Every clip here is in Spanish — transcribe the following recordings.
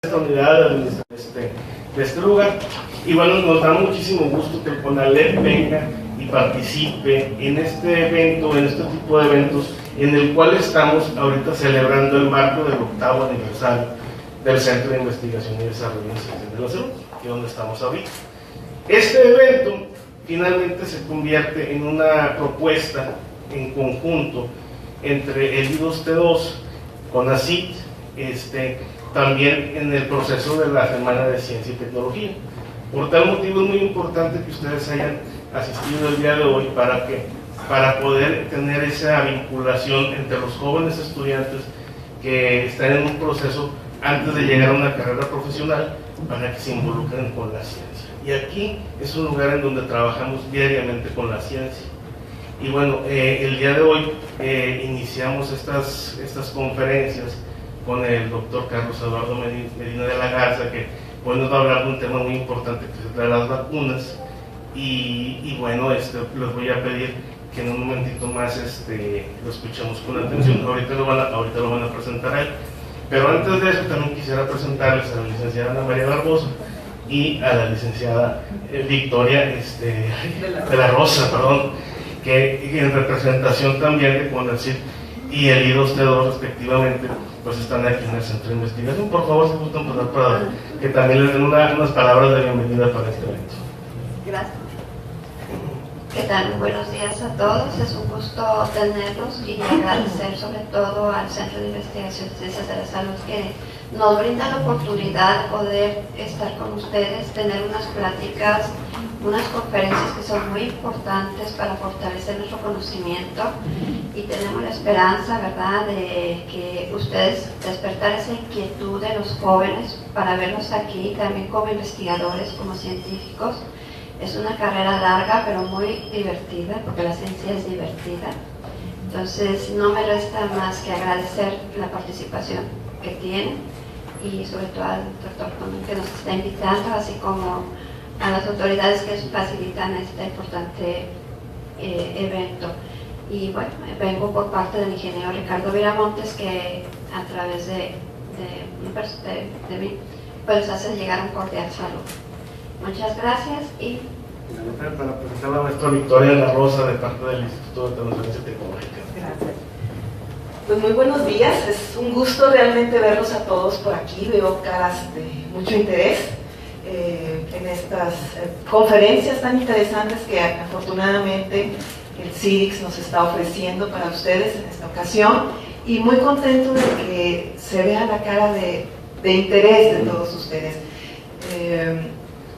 esta unidad de este lugar. Y bueno, nos da muchísimo gusto que el CONALEP venga y participe en este evento, en este tipo de eventos, en el cual estamos ahorita celebrando el marco del 8º aniversario del Centro de Investigación y Desarrollo en Ciencias de la Salud, que es donde estamos ahorita. Este evento finalmente se convierte en una propuesta en conjunto entre el I2T2, CONACYT, también en el proceso de la Semana de Ciencia y Tecnología. Por tal motivo es muy importante que ustedes hayan asistido el día de hoy para poder tener esa vinculación entre los jóvenes estudiantes que están en un proceso antes de llegar a una carrera profesional, para que se involucren con la ciencia. Y aquí es un lugar en donde trabajamos diariamente con la ciencia. Y bueno, el día de hoy iniciamos estas conferencias con el doctor Carlos Eduardo Medina de la Garza, que hoy nos va a hablar de un tema muy importante, que es de las vacunas. Y bueno, les voy a pedir que en un momentito más lo escuchemos con atención. Ahorita lo van a presentar a él. Pero antes de eso también quisiera presentarles a la licenciada Ana María Barbosa y a la licenciada Victoria de la Rosa, que en representación también de CONACYT y el I2T2 respectivamente, pues están aquí en el Centro de Investigación. Por favor, si gustan pasar para que también les den unas palabras de bienvenida para este evento. Gracias. ¿Qué tal? Buenos días a todos. Es un gusto tenerlos y agradecer sobre todo al Centro de Investigación de Ciencias de la Salud que nos brinda la oportunidad de poder estar con ustedes, tener unas pláticas, unas conferencias que son muy importantes para fortalecer nuestro conocimiento, y tenemos la esperanza, ¿verdad?, de que ustedes despertar esa inquietud de los jóvenes para verlos aquí también como investigadores, como científicos. Es una carrera larga pero muy divertida, porque la ciencia es divertida. Entonces no me resta más que agradecer la participación que tienen, y sobre todo al doctor que nos está invitando, así como a las autoridades que facilitan este importante evento. Y bueno, vengo por parte del ingeniero Ricardo Viramontes, que a través de mí pues hace llegar un cordial saludo. Muchas gracias. Y para presentar a la maestra Victoria de la Rosa, de parte del Instituto de Transferencia Tecnológica. Gracias. Pues muy buenos días, es un gusto realmente verlos a todos por aquí. Veo caras de mucho interés en estas conferencias tan interesantes que afortunadamente el CIDIX nos está ofreciendo para ustedes en esta ocasión, y muy contento de que se vea la cara de interés de todos ustedes.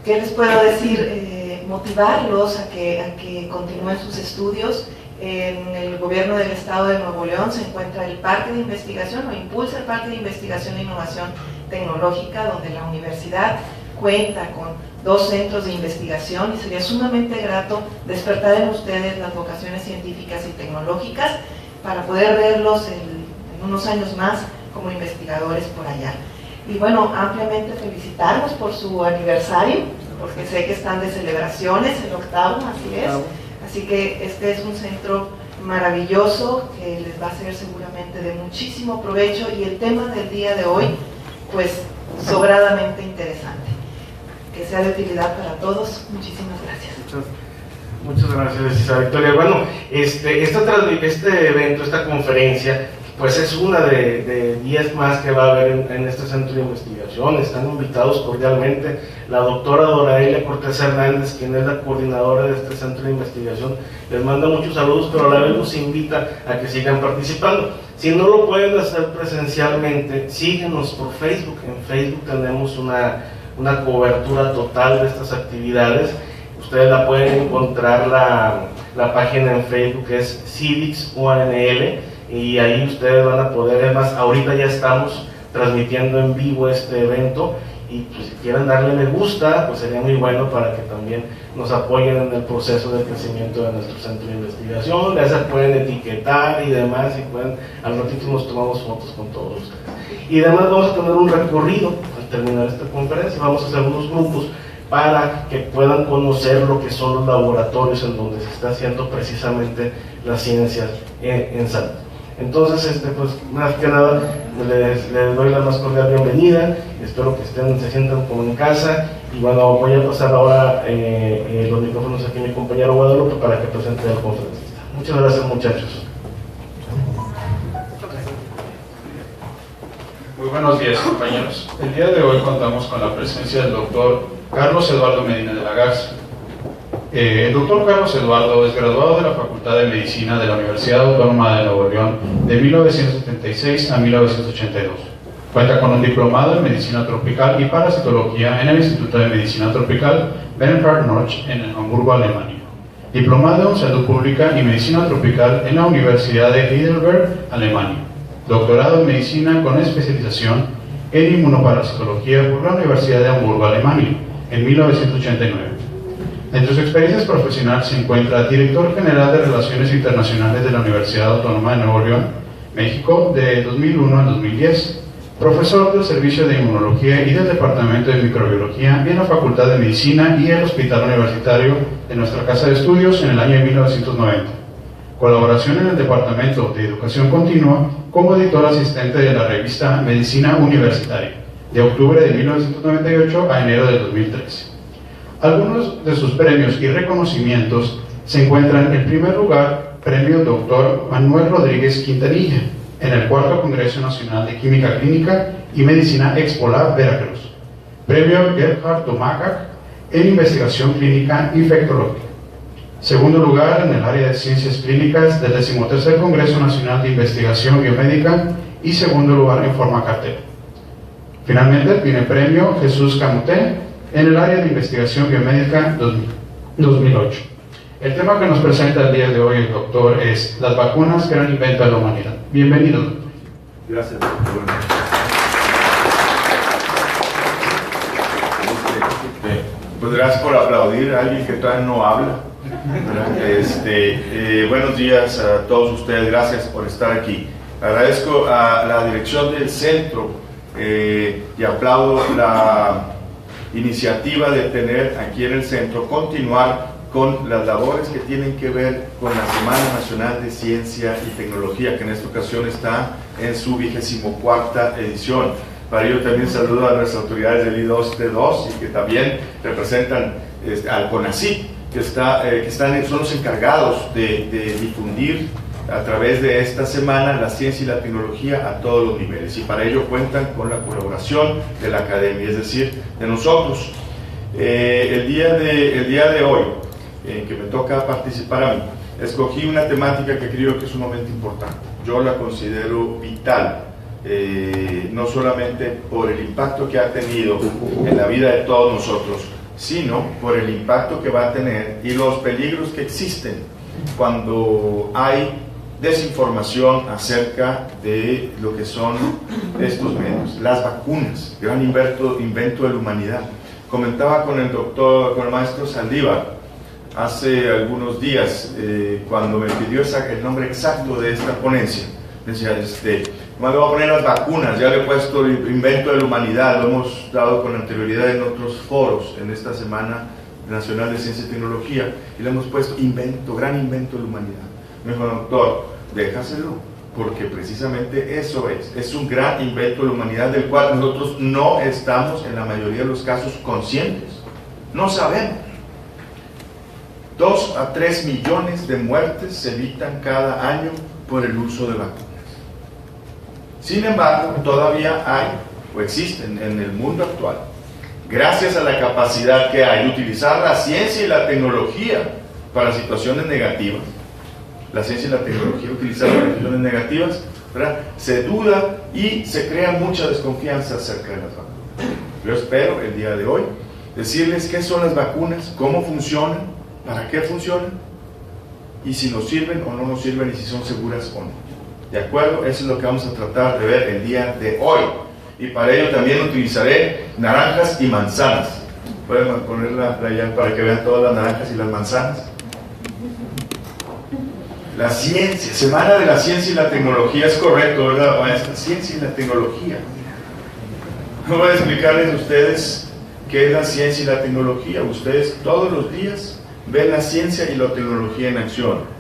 ¿Qué les puedo decir? Motivarlos a que continúen sus estudios. En el gobierno del estado de Nuevo León se encuentra el Parque de Investigación, o impulsa el Parque de Investigación e Innovación Tecnológica, donde la universidad cuenta con 2 centros de investigación, y sería sumamente grato despertar en ustedes las vocaciones científicas y tecnológicas para poder verlos en unos años más como investigadores por allá. Y bueno, ampliamente felicitarlos por su aniversario, porque sé que están de celebraciones, el 8º, así es. Así que este es un centro maravilloso que les va a ser seguramente de muchísimo provecho, y el tema del día de hoy, pues sobradamente interesante. Que sea de utilidad para todos. Muchísimas gracias. Muchas gracias, Isabel Victoria. Bueno, este evento, esta conferencia, pues es una de 10 más que va a haber en este centro de investigación. Están invitados cordialmente la doctora Doraelia Cortés Hernández, quien es la coordinadora de este centro de investigación. Les manda muchos saludos, pero a la vez los invita a que sigan participando. Si no lo pueden hacer presencialmente, síguenos por Facebook. En Facebook tenemos una cobertura total de estas actividades. Ustedes la pueden encontrar, la página en Facebook, que es CIDIX UNL, y ahí ustedes van a poder, además ahorita ya estamos transmitiendo en vivo este evento, y pues, si quieren darle me gusta, pues sería muy bueno para que también nos apoyen en el proceso de crecimiento de nuestro centro de investigación. Ya se pueden etiquetar y demás, y al ratito nos tomamos fotos con todos ustedes. Y además vamos a tener un recorrido al terminar esta conferencia. Vamos a hacer unos grupos para que puedan conocer lo que son los laboratorios en donde se está haciendo precisamente las ciencias en salud. Entonces, pues más que nada les doy la más cordial bienvenida, espero que se sientan como en casa. Y bueno, voy a pasar ahora los micrófonos aquí a mi compañero Guadalupe para que presente al conferencista. Muchas gracias, muchachos. Muy buenos días, compañeros. El día de hoy contamos con la presencia del doctor Carlos Eduardo Medina de la Garza. El doctor Carlos Eduardo es graduado de la Facultad de Medicina de la Universidad Autónoma de Nuevo León de 1976 a 1982. Cuenta con un diplomado en Medicina Tropical y Parasitología en el Instituto de Medicina Tropical Bernhard Notch en Hamburgo, Alemania. Diplomado en Salud Pública y Medicina Tropical en la Universidad de Heidelberg, Alemania. Doctorado en Medicina con especialización en Inmunoparasitología por la Universidad de Hamburgo, Alemania, en 1989. Entre sus experiencias profesionales se encuentra Director General de Relaciones Internacionales de la Universidad Autónoma de Nuevo León, México, de 2001 a 2010, profesor del Servicio de Inmunología y del Departamento de Microbiología en la Facultad de Medicina y el Hospital Universitario de nuestra Casa de Estudios en el año 1990. Colaboración en el Departamento de Educación Continua como editor asistente de la revista Medicina Universitaria, de octubre de 1998 a enero de 2013. Algunos de sus premios y reconocimientos se encuentran en primer lugar, Premio Dr. Manuel Rodríguez Quintanilla, en el 4º Congreso Nacional de Química Clínica y Medicina Expolab, Veracruz. Premio Gerhard Tomacac en Investigación Clínica Infectológica. Segundo lugar, en el área de Ciencias Clínicas del 13º Congreso Nacional de Investigación Biomédica y segundo lugar en Formacartel. Finalmente, tiene Premio Jesús Camuté en el área de Investigación Biomédica 2008. El tema que nos presenta el día de hoy el doctor es las vacunas, gran invento de la humanidad. Bienvenido, doctor. Gracias, doctor. Pues gracias por aplaudir a alguien que todavía no habla. Buenos días a todos ustedes, gracias por estar aquí. Agradezco a la dirección del centro y aplaudo la iniciativa de tener aquí en el centro, continuar con las labores que tienen que ver con la Semana Nacional de Ciencia y Tecnología, que en esta ocasión está en su 24ª edición. Para ello también saludo a nuestras autoridades del I2T2 y que también representan al CONACYT, que son los encargados de difundir a través de esta semana la ciencia y la tecnología a todos los niveles, y para ello cuentan con la colaboración de la academia, es decir, de nosotros. El día de hoy, que me toca participar a mí, escogí una temática que creo que es sumamente importante. Yo la considero vital, no solamente por el impacto que ha tenido en la vida de todos nosotros, sino por el impacto que va a tener y los peligros que existen cuando hay desinformación acerca de lo que son estos medios. Las vacunas, gran invento de la humanidad. Comentaba con el maestro Saldívar hace algunos días, cuando me pidió el nombre exacto de esta ponencia. Decía, me voy a poner las vacunas, ya le he puesto el invento de la humanidad, lo hemos dado con anterioridad en otros foros, en esta Semana Nacional de Ciencia y Tecnología, y le hemos puesto gran invento de la humanidad. Me dijo, doctor, déjaselo, porque precisamente eso es un gran invento de la humanidad del cual nosotros no estamos en la mayoría de los casos conscientes, no sabemos. 2 a 3 millones de muertes se evitan cada año por el uso de vacunas. Sin embargo, todavía hay o existen en el mundo actual, gracias a la capacidad que hay de utilizar la ciencia y la tecnología para situaciones negativas, la ciencia y la tecnología utilizadas para situaciones negativas, ¿verdad? Se duda y se crea mucha desconfianza acerca de las vacunas. Yo espero el día de hoy decirles qué son las vacunas, cómo funcionan, para qué funcionan y si nos sirven o no nos sirven y si son seguras o no. ¿De acuerdo? Eso es lo que vamos a tratar de ver el día de hoy. Y para ello también utilizaré naranjas y manzanas. Pueden ponerla allá para que vean todas las naranjas y las manzanas. La ciencia, Semana de la Ciencia y la Tecnología, es correcto, ¿verdad, maestra? Ciencia y la tecnología. Voy a explicarles a ustedes qué es la ciencia y la tecnología. Ustedes todos los días ven la ciencia y la tecnología en acción.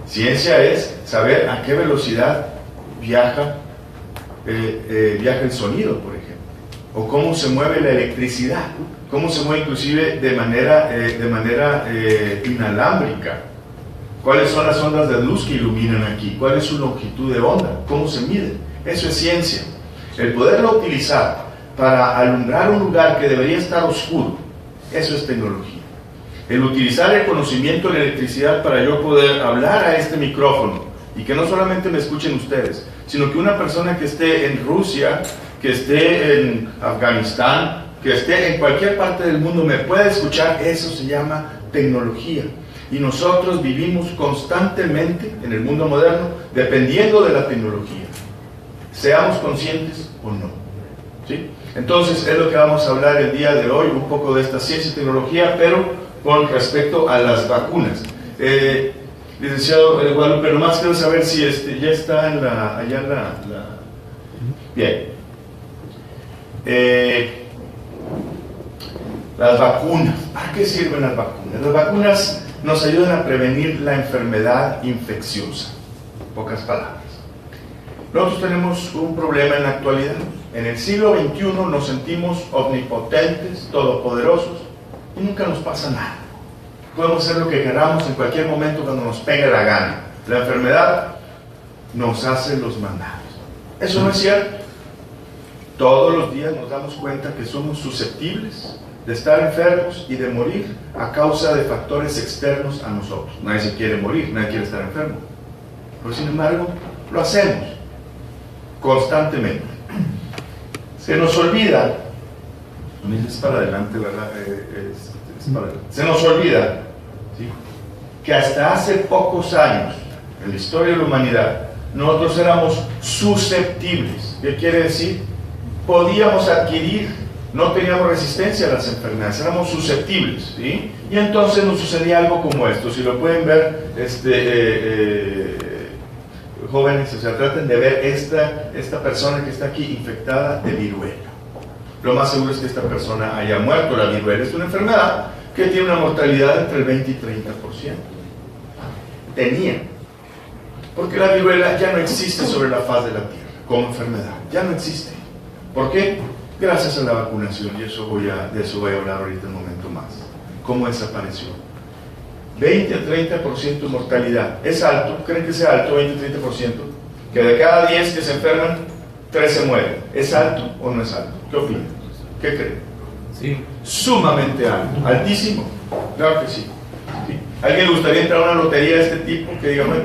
Ciencia es saber a qué velocidad viaja el sonido, por ejemplo. o cómo se mueve la electricidad, cómo se mueve inclusive de manera inalámbrica, cuáles son las ondas de luz que iluminan aquí, cuál es su longitud de onda, cómo se mide. Eso es ciencia. El poderlo utilizar para alumbrar un lugar que debería estar oscuro, eso es tecnología. El utilizar el conocimiento de la electricidad para yo poder hablar a este micrófono y que no solamente me escuchen ustedes, sino que una persona que esté en Rusia, que esté en Afganistán, que esté en cualquier parte del mundo me pueda escuchar, eso se llama tecnología. Y nosotros vivimos constantemente en el mundo moderno dependiendo de la tecnología, seamos conscientes o no, ¿sí? Entonces es lo que vamos a hablar el día de hoy, un poco de esta ciencia y tecnología, pero con respecto a las vacunas. Licenciado Guadalupe, pero más quiero saber si ya está en Bien. Las vacunas. ¿Para qué sirven las vacunas? Las vacunas nos ayudan a prevenir la enfermedad infecciosa. Pocas palabras. Nosotros tenemos un problema en la actualidad. En el siglo XXI nos sentimos omnipotentes, todopoderosos, y nunca nos pasa nada. Podemos hacer lo que queramos en cualquier momento cuando nos pegue la gana. La enfermedad nos hace los mandados. Eso no es cierto. Todos los días nos damos cuenta que somos susceptibles de estar enfermos y de morir a causa de factores externos a nosotros. Nadie se quiere morir, nadie quiere estar enfermo. Pero sin embargo, lo hacemos constantemente. Se nos olvida, es para adelante, ¿verdad? Se nos olvida, ¿sí?, que hasta hace pocos años, en la historia de la humanidad, nosotros éramos susceptibles. ¿Qué quiere decir? Podíamos adquirir, no teníamos resistencia a las enfermedades, éramos susceptibles, ¿sí? Y entonces nos sucedía algo como esto. Si lo pueden ver, jóvenes, o sea, traten de ver esta persona que está aquí infectada de viruela. Lo más seguro es que esta persona haya muerto. La viruela es una enfermedad que tiene una mortalidad entre el 20 y 30%. Tenía. Porque la viruela ya no existe sobre la faz de la Tierra como enfermedad. Ya no existe. ¿Por qué? Gracias a la vacunación. Y de eso voy a hablar ahorita un momento más. ¿Cómo desapareció? 20 a 30% de mortalidad. ¿Es alto? ¿Creen que sea alto 20 a 30%? Que de cada 10 que se enferman, 3 se mueren. ¿Es alto o no es alto? ¿Qué opinan? ¿Qué creen? Sí. Sumamente alto. ¿Altísimo? Claro que sí. ¿Sí? ¿Alguien le gustaría entrar a una lotería de este tipo? Que diga, bueno,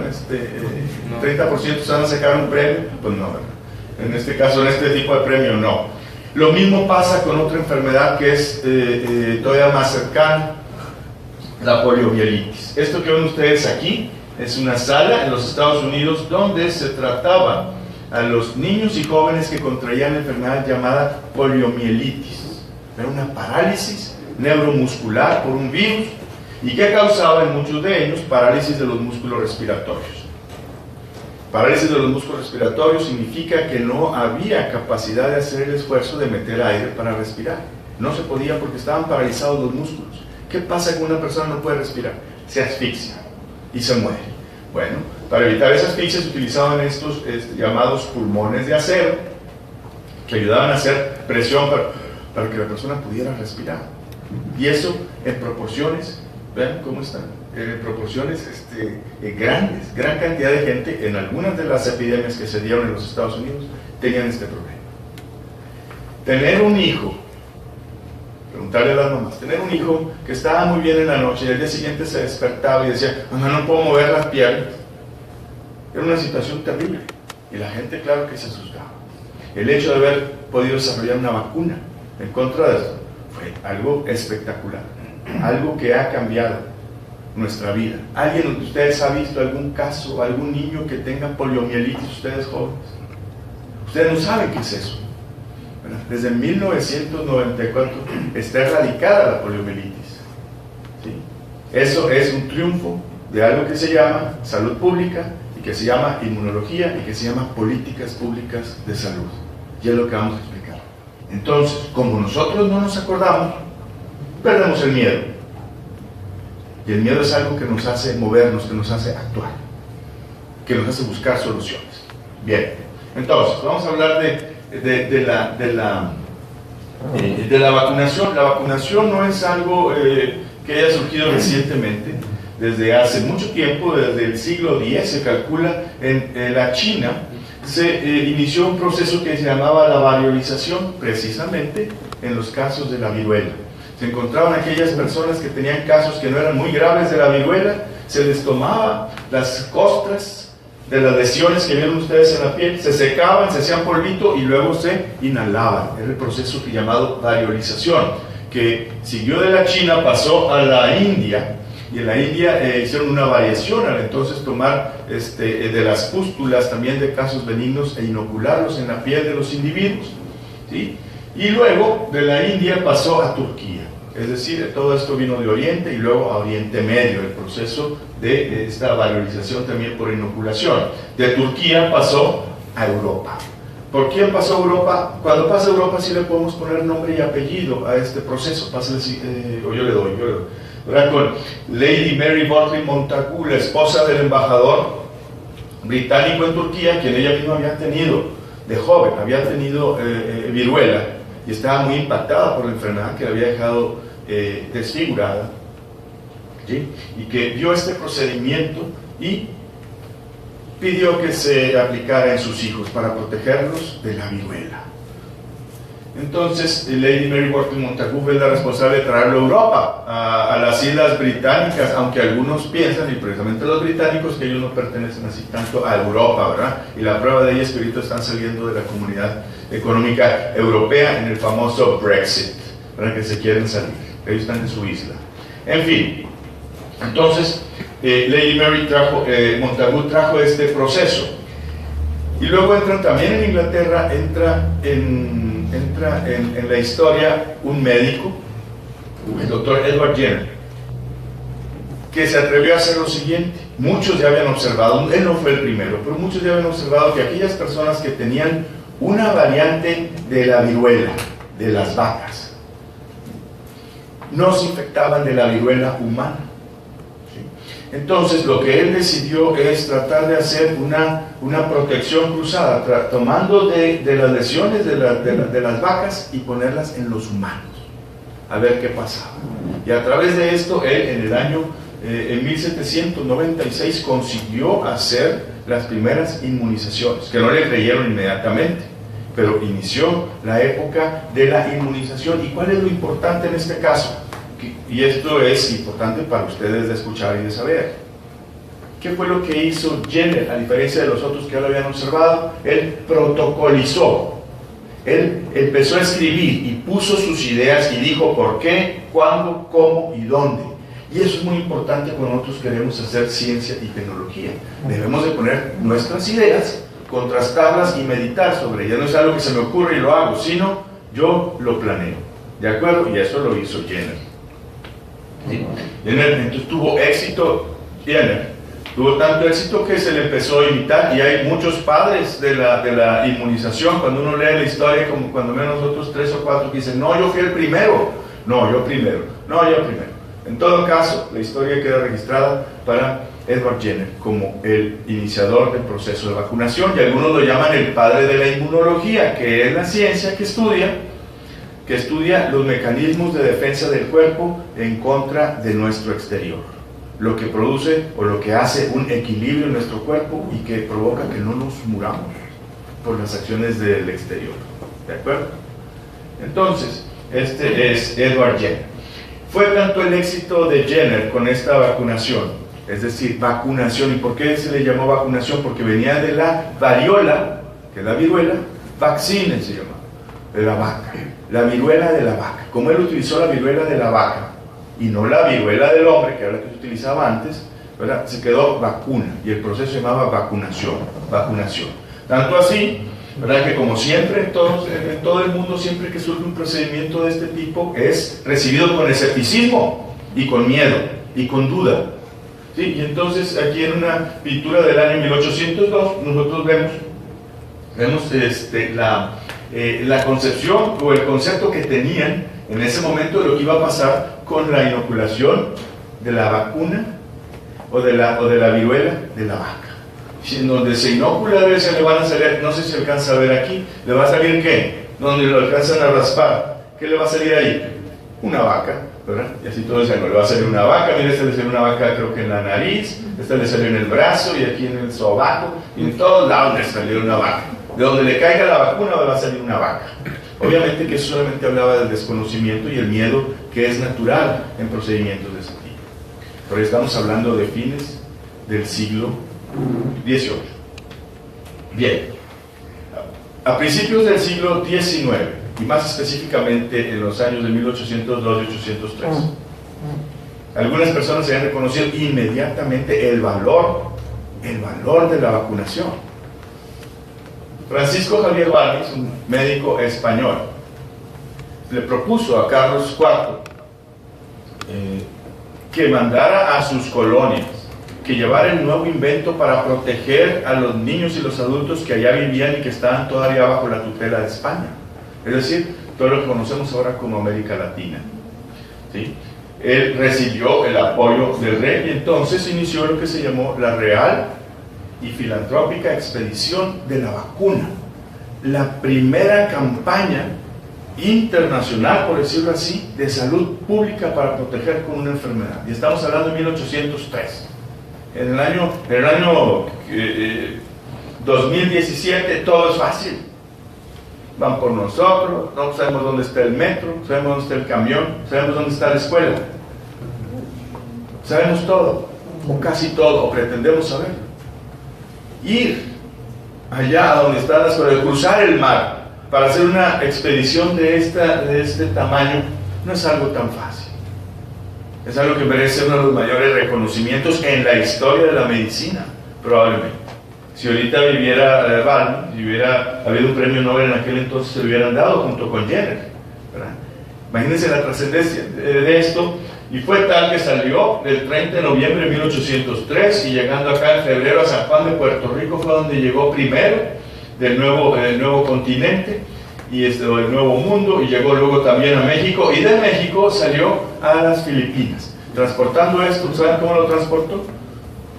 30% se van a sacar un premio. Pues no, ¿verdad? En este caso, en este tipo de premio, no. Lo mismo pasa con otra enfermedad que es todavía más cercana, la poliomielitis. Esto que ven ustedes aquí es una sala en los Estados Unidos donde se trataba a los niños y jóvenes que contraían la enfermedad llamada poliomielitis. Era una parálisis neuromuscular por un virus y que causaba en muchos de ellos parálisis de los músculos respiratorios. Parálisis de los músculos respiratorios significa que no había capacidad de hacer el esfuerzo de meter aire para respirar. No se podía porque estaban paralizados los músculos. ¿Qué pasa cuando una persona no puede respirar? Se asfixia y se muere. Bueno, para evitar esa asfixia se utilizaban estos llamados pulmones de acero que ayudaban a hacer presión para que la persona pudiera respirar. Y eso en proporciones, vean cómo están, en proporciones grandes, gran cantidad de gente en algunas de las epidemias que se dieron en los Estados Unidos tenían este problema. Tener un hijo, preguntarle a las mamás, tener un hijo que estaba muy bien en la noche y al día siguiente se despertaba y decía, mamá, no puedo mover las piernas. Era una situación terrible y la gente, claro que se asustaba. El hecho de haber podido desarrollar una vacuna en contra de esto fue algo espectacular, algo que ha cambiado nuestra vida. ¿Alguien de ustedes ha visto algún caso, algún niño que tenga poliomielitis, ustedes jóvenes? Ustedes no saben qué es eso. Desde 1994 está erradicada la poliomielitis. ¿Sí? Eso es un triunfo de algo que se llama salud pública y que se llama inmunología y que se llama políticas públicas de salud. Y es lo que vamos a explicar. Entonces, como nosotros no nos acordamos, perdemos el miedo. Y el miedo es algo que nos hace movernos, que nos hace actuar, que nos hace buscar soluciones. Bien, entonces, vamos a hablar de de la vacunación. La vacunación no es algo que haya surgido recientemente. Desde hace mucho tiempo, desde el siglo X, se calcula, en la China se inició un proceso que se llamaba la variolización, precisamente en los casos de la viruela. Se encontraban aquellas personas que tenían casos que no eran muy graves de la viruela, se les tomaba las costras de las lesiones que vieron ustedes en la piel, se secaban, se hacían polvito y luego se inhalaban. Era el proceso llamado variolización, que siguió de la China, pasó a la India, y en la India hicieron una variación al entonces tomar de las pústulas también de casos benignos e inocularlos en la piel de los individuos, ¿sí? Y luego de la India pasó a Turquía, es decir, todo esto vino de Oriente y luego a Oriente Medio, el proceso de esta variolización también por inoculación. De Turquía pasó a Europa. ¿Por quién pasó a Europa? Cuando pasa a Europa sí le podemos poner nombre y apellido a este proceso. Pásale, o yo le doy. ¿Verdad? Con Lady Mary Wortley Montagu, la esposa del embajador británico en Turquía, quien ella misma había tenido, de joven, había tenido viruela y estaba muy impactada por la enfermedad que la había dejado desfigurada, ¿sí? Y que vio este procedimiento y pidió que se aplicara en sus hijos para protegerlos de la viruela. Entonces, Lady Mary Wortley Montagu fue la responsable de traerlo a Europa, a las islas británicas, aunque algunos piensan, y precisamente los británicos, que ellos no pertenecen así tanto a Europa, ¿verdad? Y la prueba de ello es que ahorita están saliendo de la Comunidad Económica Europea en el famoso Brexit, ¿verdad? Que se quieren salir, ellos están en su isla. En fin, entonces, Lady Mary Montagu trajo este proceso. Y luego entran también en Inglaterra, entra en la historia un médico, el doctor Edward Jenner, que se atrevió a hacer lo siguiente. Muchos ya habían observado, él no fue el primero, pero muchos ya habían observado que aquellas personas que tenían una variante de la viruela, de las vacas, no se infectaban de la viruela humana. Entonces lo que él decidió es tratar de hacer una protección cruzada, tomando de las lesiones de las vacas y ponerlas en los humanos, a ver qué pasaba. Y a través de esto, él en el año en 1796 consiguió hacer las primeras inmunizaciones, que no le creyeron inmediatamente, pero inició la época de la inmunización. ¿Y cuál es lo importante en este caso? Y esto es importante para ustedes de escuchar y de saber. ¿Qué fue lo que hizo Jenner, a diferencia de los otros que ya lo habían observado? Él protocolizó. Él empezó a escribir y puso sus ideas y dijo por qué, cuándo, cómo y dónde. Y eso es muy importante cuando nosotros queremos hacer ciencia y tecnología. Debemos de poner nuestras ideas, contrastarlas y meditar sobre ellas. No es algo que se me ocurre y lo hago, sino yo lo planeo. ¿De acuerdo? Y eso lo hizo Jenner. ¿Sí? Jenner entonces tuvo éxito. Jenner tuvo tanto éxito que se le empezó a imitar, y hay muchos padres de la inmunización. Cuando uno lee la historia, como cuando menos nosotros 3 o 4 que dicen, no, yo fui el primero, no, yo primero, no, yo primero. En todo caso, la historia queda registrada para Edward Jenner como el iniciador del proceso de vacunación, y algunos lo llaman el padre de la inmunología, que es la ciencia que estudia los mecanismos de defensa del cuerpo en contra de nuestro exterior, lo que produce o lo que hace un equilibrio en nuestro cuerpo y que provoca que no nos muramos por las acciones del exterior. ¿De acuerdo? Entonces, este es Edward Jenner. Fue tanto el éxito de Jenner con esta vacunación, es decir, vacunación. ¿Y por qué se le llamó vacunación? Porque venía de la variola, que es la viruela, vaccine se llama, de la vaca. La viruela de la vaca. Como él utilizó la viruela de la vaca y no la viruela del hombre, que era la que se utilizaba antes, ¿verdad? Se quedó vacuna, y el proceso se llamaba vacunación. Tanto así, ¿verdad?, que como siempre en todo el mundo, siempre que surge un procedimiento de este tipo, es recibido con escepticismo y con miedo y con duda. ¿Sí? Y entonces aquí en una pintura del año 1802 nosotros vemos la concepción o el concepto que tenían en ese momento de lo que iba a pasar con la inoculación de la vacuna o de la viruela de la vaca. En donde se inocula, a veces le van a salir, no sé si alcanza a ver aquí, le va a salir ¿qué? Donde lo alcanzan a raspar, ¿qué le va a salir ahí? Una vaca, ¿verdad? Y así todo decían, no, le va a salir una vaca, mira, este le salió una vaca creo que en la nariz, este le salió en el brazo y aquí en el sobaco, y en todos lados le salió una vaca. De donde le caiga la vacuna va a salir una vaca. Obviamente que eso solamente hablaba del desconocimiento y el miedo que es natural en procedimientos de ese tipo. Pero estamos hablando de fines del siglo XVIII. Bien, a principios del siglo XIX, y más específicamente en los años de 1802 y 1803, algunas personas se han reconocido inmediatamente el valor de la vacunación. Francisco Javier Balmes, un médico español, le propuso a Carlos IV que mandara a sus colonias, que llevara el nuevo invento para proteger a los niños y los adultos que allá vivían y que estaban todavía bajo la tutela de España. Es decir, todo lo que conocemos ahora como América Latina. ¿Sí? Él recibió el apoyo del rey y entonces inició lo que se llamó la Real y Filantrópica Expedición de la Vacuna, la primera campaña internacional, por decirlo así, de salud pública para proteger con una enfermedad. Y estamos hablando de 1803. En el año 2017 todo es fácil. Van por nosotros, no sabemos dónde está el metro, sabemos dónde está el camión, sabemos dónde está la escuela. Sabemos todo, o casi todo, o pretendemos saber. Ir allá donde está la escuela, cruzar el mar para hacer una expedición de este tamaño, no es algo tan fácil. Es algo que merece uno de los mayores reconocimientos en la historia de la medicina, probablemente. Si ahorita viviera Balmes, si hubiera habido un premio Nobel en aquel entonces, se lo hubieran dado junto con Jenner, ¿verdad? Imagínense la trascendencia de esto, y fue tal que salió el 30 de noviembre de 1803, y llegando acá en febrero a San Juan de Puerto Rico fue donde llegó primero del nuevo continente, y del nuevo mundo, y llegó luego también a México, y de México salió a las Filipinas, transportando esto. ¿Saben cómo lo transportó?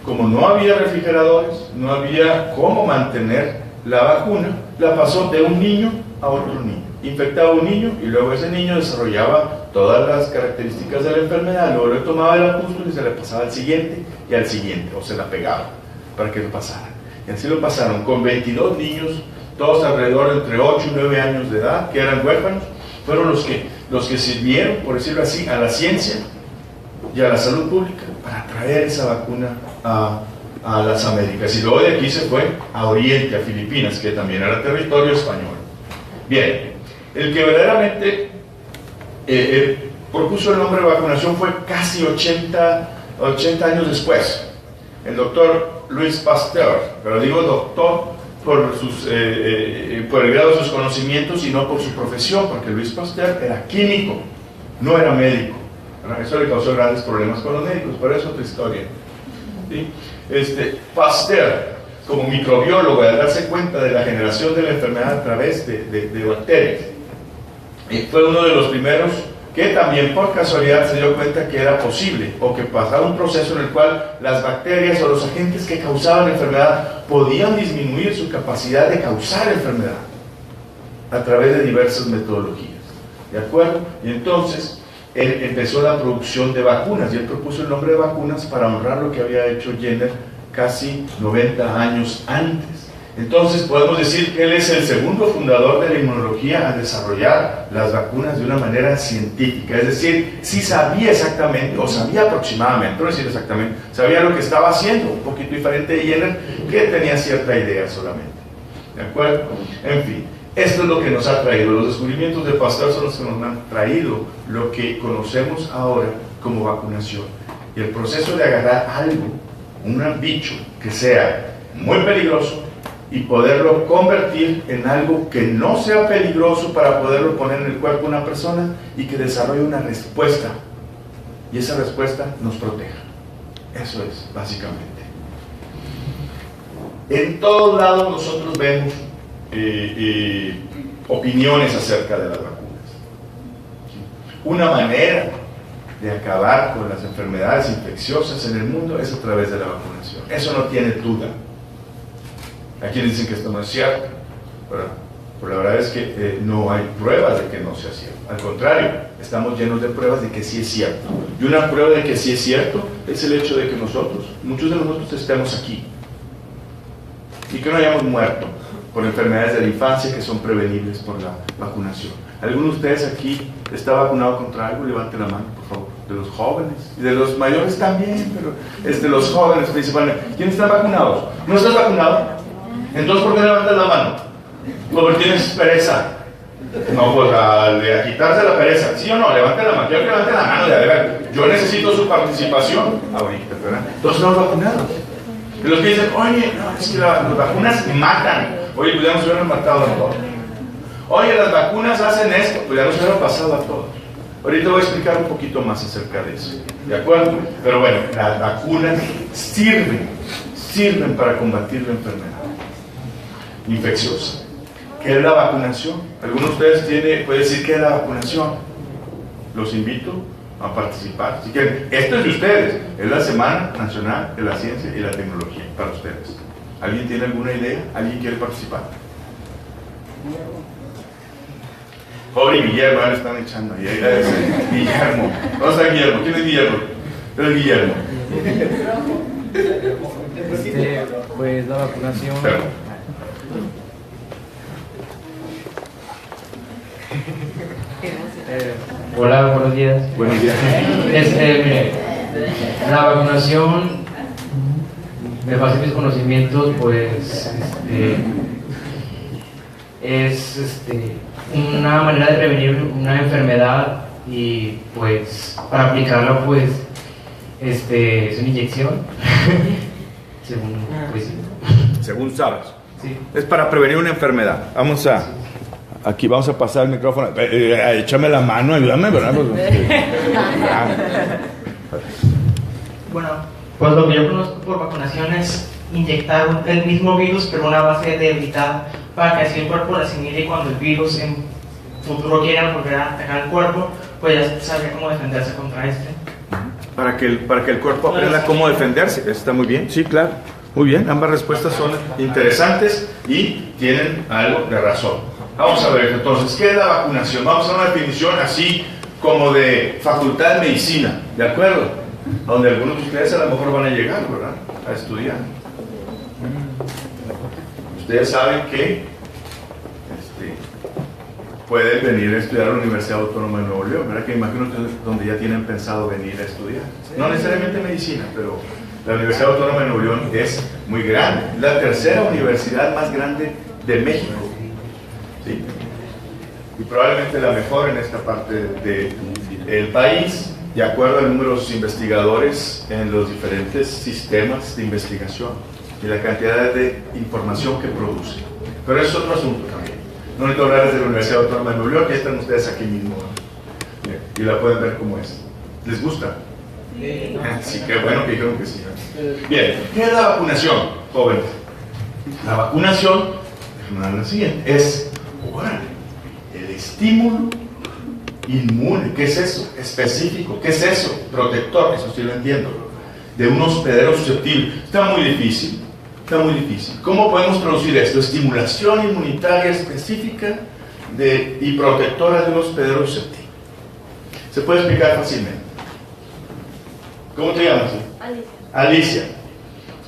Como no había refrigeradores, no había cómo mantener la vacuna, la pasó de un niño a otro niño. Infectaba a un niño y luego ese niño desarrollaba todas las características de la enfermedad, luego le tomaba el apústulo y se le pasaba al siguiente y al siguiente, o se la pegaba para que lo pasara. Y así lo pasaron con 22 niños, todos alrededor de entre 8 y 9 años de edad, que eran huérfanos. Fueron los que sirvieron, por decirlo así, a la ciencia y a la salud pública para traer esa vacuna a las Américas. Y luego de aquí se fue a Oriente, a Filipinas, que también era territorio español. Bien, el que verdaderamente propuso el nombre de vacunación fue casi 80 años después, el doctor Louis Pasteur. Pero digo doctor por el grado de sus conocimientos y no por su profesión, porque Louis Pasteur era químico, no era médico. Eso le causó grandes problemas con los médicos, pero es otra historia. ¿Sí? Pasteur, como microbiólogo, al darse cuenta de la generación de la enfermedad a través de bacterias, fue uno de los primeros que también por casualidad se dio cuenta que era posible, o que pasaba un proceso en el cual las bacterias o los agentes que causaban enfermedad podían disminuir su capacidad de causar enfermedad a través de diversas metodologías. ¿De acuerdo? Y entonces él empezó la producción de vacunas, y él propuso el nombre de vacunas para honrar lo que había hecho Jenner casi 90 años antes. Entonces podemos decir que él es el segundo fundador de la inmunología al desarrollar las vacunas de una manera científica, es decir, sí sabía exactamente, o sabía aproximadamente, no decir exactamente, sabía lo que estaba haciendo, un poquito diferente de Jenner, que tenía cierta idea solamente. ¿De acuerdo? En fin. Esto es lo que nos ha traído, los descubrimientos de Pasteur son los que nos han traído lo que conocemos ahora como vacunación. Y el proceso de agarrar algo, un bicho que sea muy peligroso, y poderlo convertir en algo que no sea peligroso para poderlo poner en el cuerpo de una persona y que desarrolle una respuesta, y esa respuesta nos proteja. Eso es, básicamente. En todos lados nosotros vemos opiniones acerca de las vacunas. Una manera de acabar con las enfermedades infecciosas en el mundo es a través de la vacunación. Eso no tiene duda. Hay quienes dicen que esto no es cierto, ¿verdad? Pero la verdad es que no hay pruebas de que no sea cierto. Al contrario, estamos llenos de pruebas de que sí es cierto. Y una prueba de que sí es cierto es el hecho de que muchos de nosotros estemos aquí. Y que no hayamos muerto por enfermedades de la infancia que son prevenibles por la vacunación. ¿Alguno de ustedes aquí está vacunado contra algo? Levante la mano, por favor. De los jóvenes. Y de los mayores también, pero es de los jóvenes principalmente. ¿Quiénes están vacunados? ¿No estás vacunado? Entonces, ¿por qué levantas la mano? ¿Porque tienes pereza? No, pues a quitarse la pereza. ¿Sí o no? Levante la mano. Quiero que levante la mano de a ver. Yo necesito su participación ahorita, ¿verdad? Entonces, estamos vacunados. Y los que dicen, oye, no, es que las vacunas matan. Oye, pues ya nos hubieran matado a todos. Oye, las vacunas hacen esto. Pues ya nos hubieran pasado a todos. Ahorita voy a explicar un poquito más acerca de eso. ¿De acuerdo? Pero bueno, las vacunas sirven para combatir la enfermedad infecciosa. ¿Qué es la vacunación? ¿Alguno de ustedes puede decir qué es la vacunación? Los invito a participar. Si quieren, esto es de ustedes. Es la Semana Nacional de la Ciencia y la Tecnología para ustedes. ¿Alguien tiene alguna idea? ¿Alguien quiere participar? Pobre Guillermo, ahora le están echando ahí. Guillermo. ¿Dónde está Guillermo? ¿Quién es Guillermo? ¿Quién es Guillermo? Pues la vacunación. Hola, buenos días. Buenos días. Mire, la vacunación, me base mis conocimientos, pues es una manera de prevenir una enfermedad y pues para aplicarla pues es una inyección según pues sí. Según sabes. Sí. Es para prevenir una enfermedad. Aquí vamos a pasar el micrófono. Échame la mano, ayúdame, ¿verdad? Bueno, pues lo que yo conozco por vacunación es inyectar el mismo virus pero una base debilitada para que así el cuerpo la asimile y cuando el virus en futuro quiera volver a atacar el cuerpo, pues ya sabe cómo defenderse contra este. Para que el cuerpo aprenda cómo defenderse. Está muy bien, sí, claro. Muy bien, ambas respuestas son interesantes y tienen algo de razón. Vamos a ver entonces, ¿qué es la vacunación? Vamos a una definición así como de facultad de medicina, ¿de acuerdo? Donde algunos de ustedes a lo mejor van a llegar, ¿verdad? A estudiar. Ustedes saben que pueden venir a estudiar a la Universidad Autónoma de Nuevo León, ¿verdad? Que imagino que es donde ya tienen pensado venir a estudiar. No necesariamente medicina, pero la Universidad Autónoma de Nuevo León es muy grande. Es la tercera universidad más grande de México. ¿Sí? Y probablemente la mejor en esta parte del país, de acuerdo al número de los investigadores en los diferentes sistemas de investigación y la cantidad de información que produce. Pero es otro asunto también. No necesito hablar desde la Universidad Autónoma de Nuevo León, ya están ustedes aquí mismo. Y la pueden ver cómo es. ¿Les gusta? Sí, qué bueno que dijeron que sí. Bien, ¿qué es la vacunación, jóvenes? La vacunación, déjenme dar la siguiente, es el estímulo inmune. ¿Qué es eso? Específico. ¿Qué es eso? Protector, eso sí lo entiendo. De un hospedero susceptible. Está muy difícil. Está muy difícil. ¿Cómo podemos traducir esto? Estimulación inmunitaria específica y protectora de un hospedero susceptible. Se puede explicar fácilmente. ¿Cómo te llamas? Alicia.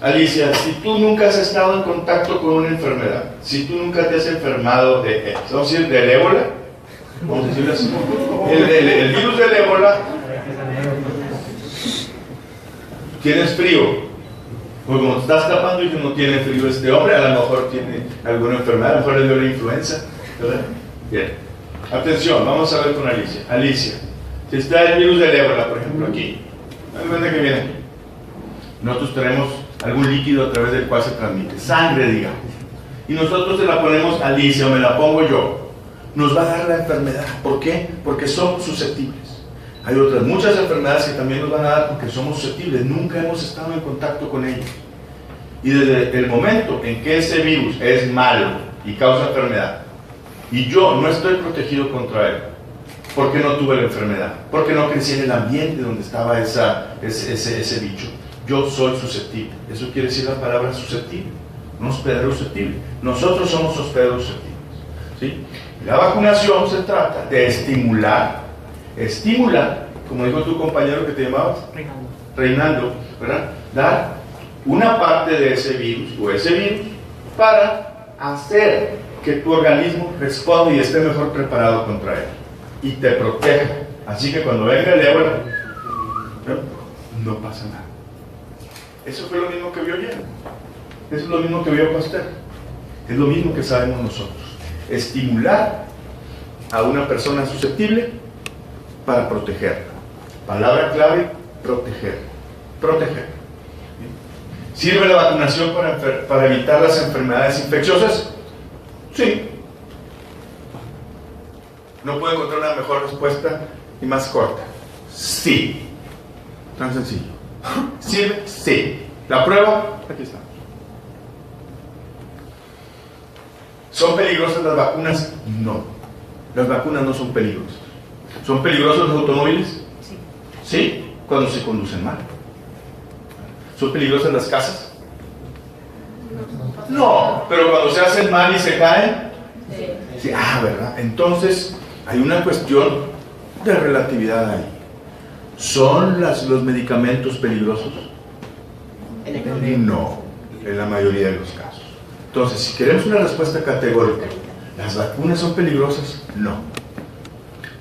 Alicia, si tú nunca has estado en contacto con una enfermedad, si tú nunca te has enfermado vamos a decir, del ébola, vamos a decirlo así, el virus del ébola, tienes frío, pues como te estás tapando y que no tiene frío este hombre, a lo mejor tiene alguna enfermedad, a lo mejor le dio la influenza, ¿verdad? Bien, atención, vamos a ver con Alicia. Alicia, si está el virus del ébola, por ejemplo, aquí, ¿dónde que viene aquí? Nosotros tenemos algún líquido a través del cual se transmite, sangre, digamos, y nosotros se la ponemos a Alicia o me la pongo yo, nos va a dar la enfermedad. ¿Por qué? Porque somos susceptibles. Hay otras muchas enfermedades que también nos van a dar porque somos susceptibles, nunca hemos estado en contacto con ellas. Y desde el momento en que ese virus es malo y causa enfermedad, y yo no estoy protegido contra él, ¿por qué no tuve la enfermedad? Porque no crecí en el ambiente donde estaba ese bicho. Yo soy susceptible. Eso quiere decir la palabra susceptible. Un hospedero susceptible. Nosotros somos hospederos susceptibles. ¿sí? La vacunación se trata de estimular, como dijo tu compañero que te llamabas, Reinaldo, ¿verdad? Dar una parte de ese virus o ese virus para hacer que tu organismo responda y esté mejor preparado contra él y te proteja. Así que cuando venga el ébola, no pasa nada. Eso fue lo mismo que vio Jenner. Eso es lo mismo que vio Pasteur. Es lo mismo que sabemos nosotros. Estimular a una persona susceptible para protegerla. Palabra clave, proteger. Proteger. ¿Sirve la vacunación para evitar las enfermedades infecciosas? Sí. No puedo encontrar una mejor respuesta y más corta. Sí. Tan sencillo. ¿Sirve? Sí. ¿La prueba? Aquí está. ¿Son peligrosas las vacunas? No. Las vacunas no son peligrosas. ¿Son peligrosos los automóviles? Sí. Sí, cuando se conducen mal. ¿Son peligrosas las casas? No, pero cuando se hacen mal y se caen. Sí. Ah, ¿verdad? Entonces, hay una cuestión de relatividad ahí. ¿Son los medicamentos peligrosos? No, en la mayoría de los casos. Entonces, si queremos una respuesta categórica, ¿las vacunas son peligrosas? No.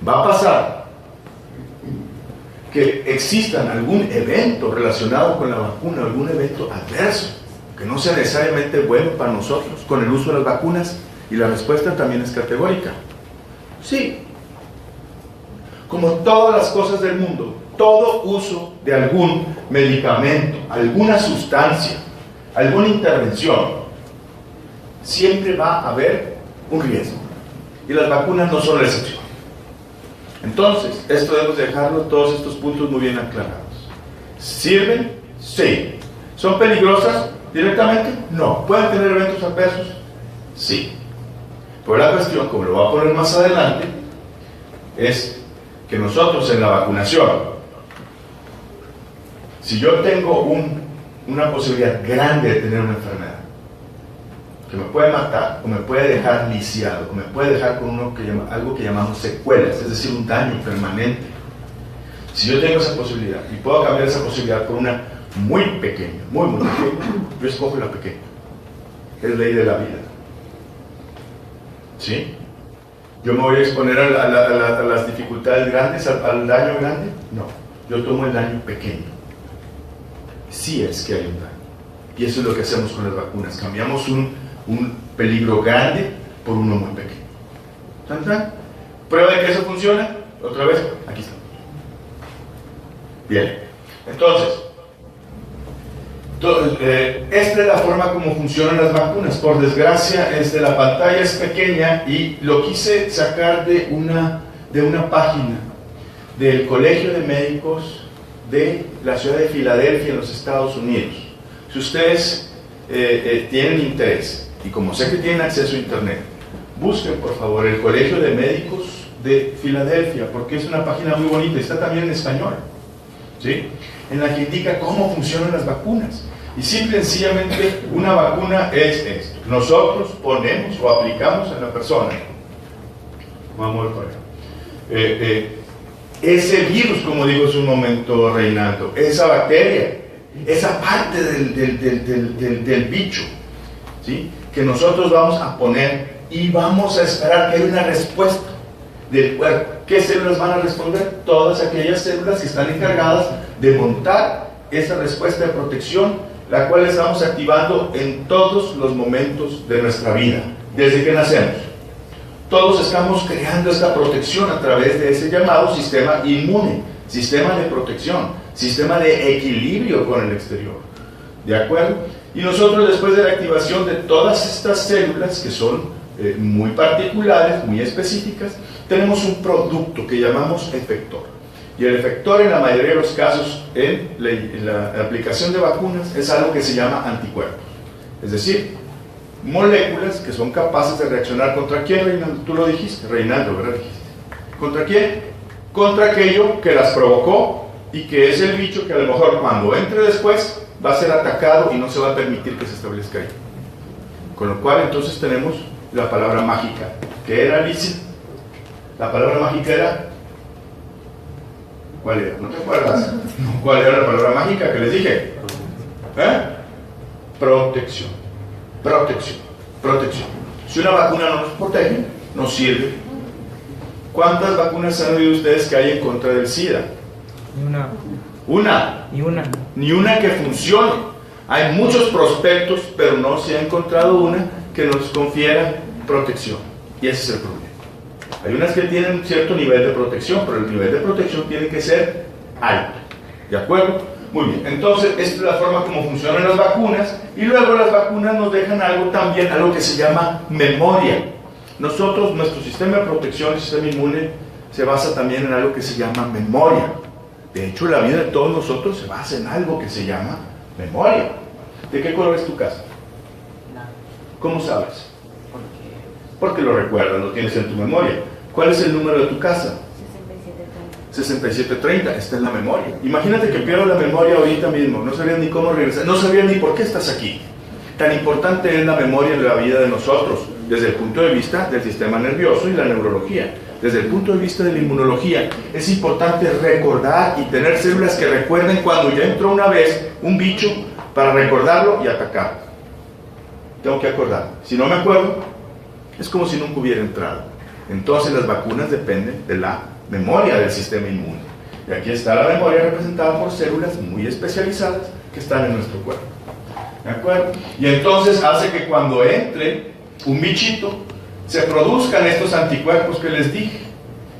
Va a pasar que existan algún evento relacionado con la vacuna, algún evento adverso, que no sea necesariamente bueno para nosotros con el uso de las vacunas, y la respuesta también es categórica. Sí. Como todas las cosas del mundo, todo uso de algún medicamento, alguna sustancia, alguna intervención, siempre va a haber un riesgo. Y las vacunas no son la excepción. Entonces, esto debemos dejarlo, todos estos puntos muy bien aclarados. ¿Sirven? Sí. ¿Son peligrosas directamente? No. ¿Pueden tener eventos adversos? Sí. Pero la cuestión, como lo voy a poner más adelante, es que nosotros en la vacunación, si yo tengo una posibilidad grande de tener una enfermedad que me puede matar, o me puede dejar lisiado, o me puede dejar con algo que llamamos secuelas, es decir, un daño permanente. Si yo tengo esa posibilidad y puedo cambiar esa posibilidad por una muy pequeña, muy pequeña, yo escojo la pequeña. Es ley de la vida. ¿Sí? ¿Yo me voy a exponer a las dificultades grandes, al daño grande? No. Yo tomo el daño pequeño. Sí es que hay un daño. Y eso es lo que hacemos con las vacunas. Cambiamos un peligro grande por uno muy pequeño. ¿Tan, tan? ¿Prueba de que eso funciona? Otra vez, aquí está. Bien. Entonces, esta es la forma como funcionan las vacunas. Por desgracia, la pantalla es pequeña y lo quise sacar de una página del Colegio de Médicos de la ciudad de Filadelfia, en los Estados Unidos. Si ustedes tienen interés, y como sé que tienen acceso a internet, busquen por favor el Colegio de Médicos de Filadelfia, porque es una página muy bonita, está también en español, ¿sí? En la que indica cómo funcionan las vacunas. Y simple y sencillamente una vacuna es esto: nosotros ponemos o aplicamos en la persona, vamos a ver, ese virus, como digo hace un momento Reinaldo, esa bacteria, esa parte del bicho, ¿sí?, que nosotros vamos a poner y vamos a esperar que haya una respuesta del cuerpo. ¿Qué células van a responder? Todas aquellas células que están encargadas de montar esa respuesta de protección, la cual estamos activando en todos los momentos de nuestra vida, desde que nacemos. Todos estamos creando esta protección a través de ese llamado sistema inmune, sistema de protección, sistema de equilibrio con el exterior. ¿De acuerdo? Y nosotros, después de la activación de todas estas células, que son muy particulares, muy específicas, tenemos un producto que llamamos efector. Y el efector, en la mayoría de los casos, en la aplicación de vacunas, es algo que se llama anticuerpos. Es decir, moléculas que son capaces de reaccionar contra quién, Reinaldo. Tú lo dijiste, Reinaldo, ¿verdad? Dijiste. ¿Contra quién? Contra aquello que las provocó y que es el bicho que a lo mejor cuando entre después va a ser atacado y no se va a permitir que se establezca ahí. Con lo cual entonces tenemos la palabra mágica. ¿Qué era, Alicia? La palabra mágica era... ¿Cuál era? ¿No te acuerdas? ¿Cuál era la palabra mágica que les dije? Protección. Protección. Protección. Si una vacuna no nos protege, no sirve. ¿Cuántas vacunas han oído ustedes que hay en contra del SIDA? Ni una. Una. Ni una. Ni una que funcione. Hay muchos prospectos, pero no se ha encontrado una que nos confiera protección. Y ese es el problema. Hay unas que tienen un cierto nivel de protección, pero el nivel de protección tiene que ser alto. ¿De acuerdo? Muy bien. Entonces, esta es la forma como funcionan las vacunas. Y luego las vacunas nos dejan algo también, algo que se llama memoria. Nosotros, nuestro sistema de protección, el sistema inmune, se basa también en algo que se llama memoria. De hecho, la vida de todos nosotros se basa en algo que se llama memoria. ¿De qué color es tu casa? ¿Cómo sabes? Porque lo recuerdas, lo tienes en tu memoria. ¿Cuál es el número de tu casa? 6730, está en la memoria. Imagínate que pierdo la memoria ahorita mismo, no sabía ni cómo regresar, no sabía ni por qué estás aquí. Tan importante es la memoria en la vida de nosotros, desde el punto de vista del sistema nervioso y la neurología. Desde el punto de vista de la inmunología, es importante recordar y tener células que recuerden cuando ya entró una vez un bicho para recordarlo y atacar. Tengo que acordar. Si no me acuerdo, es como si nunca hubiera entrado. Entonces las vacunas dependen de la memoria del sistema inmune. Y aquí está la memoria representada por células muy especializadas que están en nuestro cuerpo. ¿De acuerdo? Y entonces hace que cuando entre un bichito, se produzcan estos anticuerpos que les dije.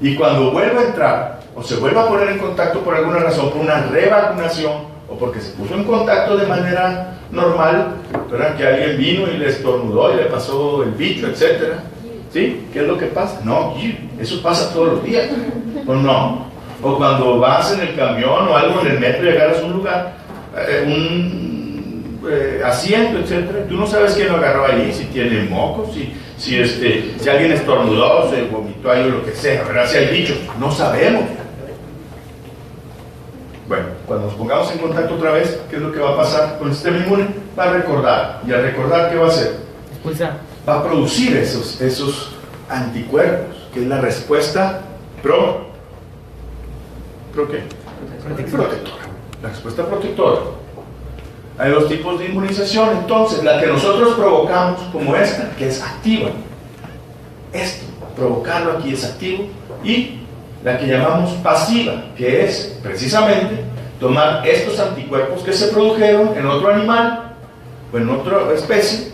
Y cuando vuelva a entrar, o se vuelva a poner en contacto por alguna razón, por una revacunación, o porque se puso en contacto de manera normal, ¿verdad? Que alguien vino y le estornudó y le pasó el bicho, etc. ¿Sí? ¿Qué es lo que pasa? No, eso pasa todos los días. ¿O no? O cuando vas en el camión o algo en el metro y agarras un lugar, asiento, etc. Tú no sabes quién lo agarró allí, si tiene mocos, si alguien estornudó, se vomitó ahí o lo que sea, ¿verdad? Si hay bichos, no sabemos. Bueno, cuando nos pongamos en contacto otra vez, ¿qué es lo que va a pasar con el sistema inmune? Va a recordar. ¿Y al recordar qué va a hacer? Va a producir esos anticuerpos, que es la respuesta ¿pro qué? Protectora. La respuesta protectora. Hay dos tipos de inmunización, entonces, la que nosotros provocamos, como esta, que es activa. Esto, provocarlo aquí es activo, y la que llamamos pasiva, que es precisamente tomar estos anticuerpos que se produjeron en otro animal, o en otra especie,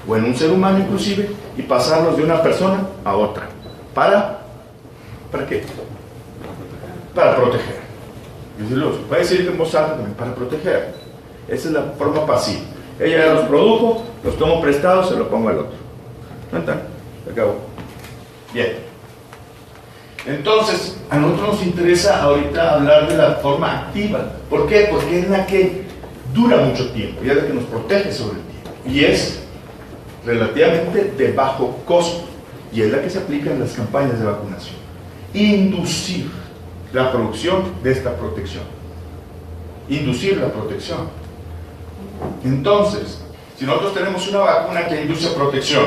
o en un ser humano inclusive, y pasarlos de una persona a otra. ¿Para qué? Para proteger. Puede decir en voz alta también, para proteger. Esa es la forma pasiva. Ella ya los produjo, los tomo prestados, se los pongo al otro. ¿No está? Se acabó. Bien. Entonces, a nosotros nos interesa ahorita hablar de la forma activa. ¿Por qué? Porque es la que dura mucho tiempo y es la que nos protege sobre el tiempo. Y es relativamente de bajo costo y es la que se aplica en las campañas de vacunación. Inducir la producción de esta protección. Inducir la protección. Entonces, si nosotros tenemos una vacuna que induce protección,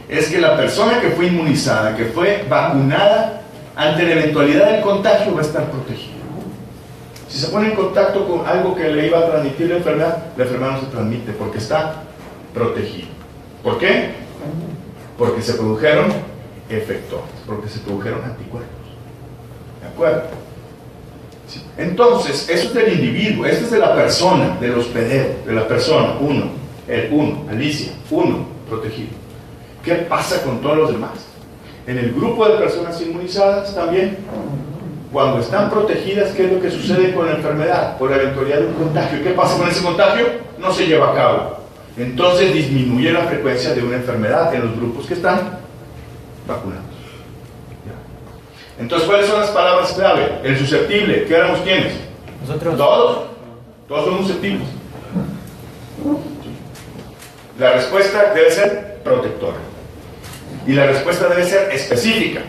es que la persona que fue inmunizada, que fue vacunada, ante la eventualidad del contagio va a estar protegida. Si se pone en contacto con algo que le iba a transmitir la enfermedad no se transmite porque está protegido. ¿Por qué? Porque se produjeron efectores, porque se produjeron anticuerpos. ¿De acuerdo? Sí. Entonces, eso es del individuo, esto es de la persona, del hospedero, de la persona, Alicia, protegido. ¿Qué pasa con todos los demás? En el grupo de personas inmunizadas también, cuando están protegidas, ¿qué es lo que sucede con la enfermedad? Por la eventualidad de un contagio. ¿Qué pasa con ese contagio? No se lleva a cabo. Entonces disminuye la frecuencia de una enfermedad en los grupos que están vacunados. Entonces, ¿cuáles son las palabras clave? El susceptible, ¿qué éramos quiénes? Nosotros. Todos somos susceptibles. La respuesta debe ser protectora. Y la respuesta debe ser específica.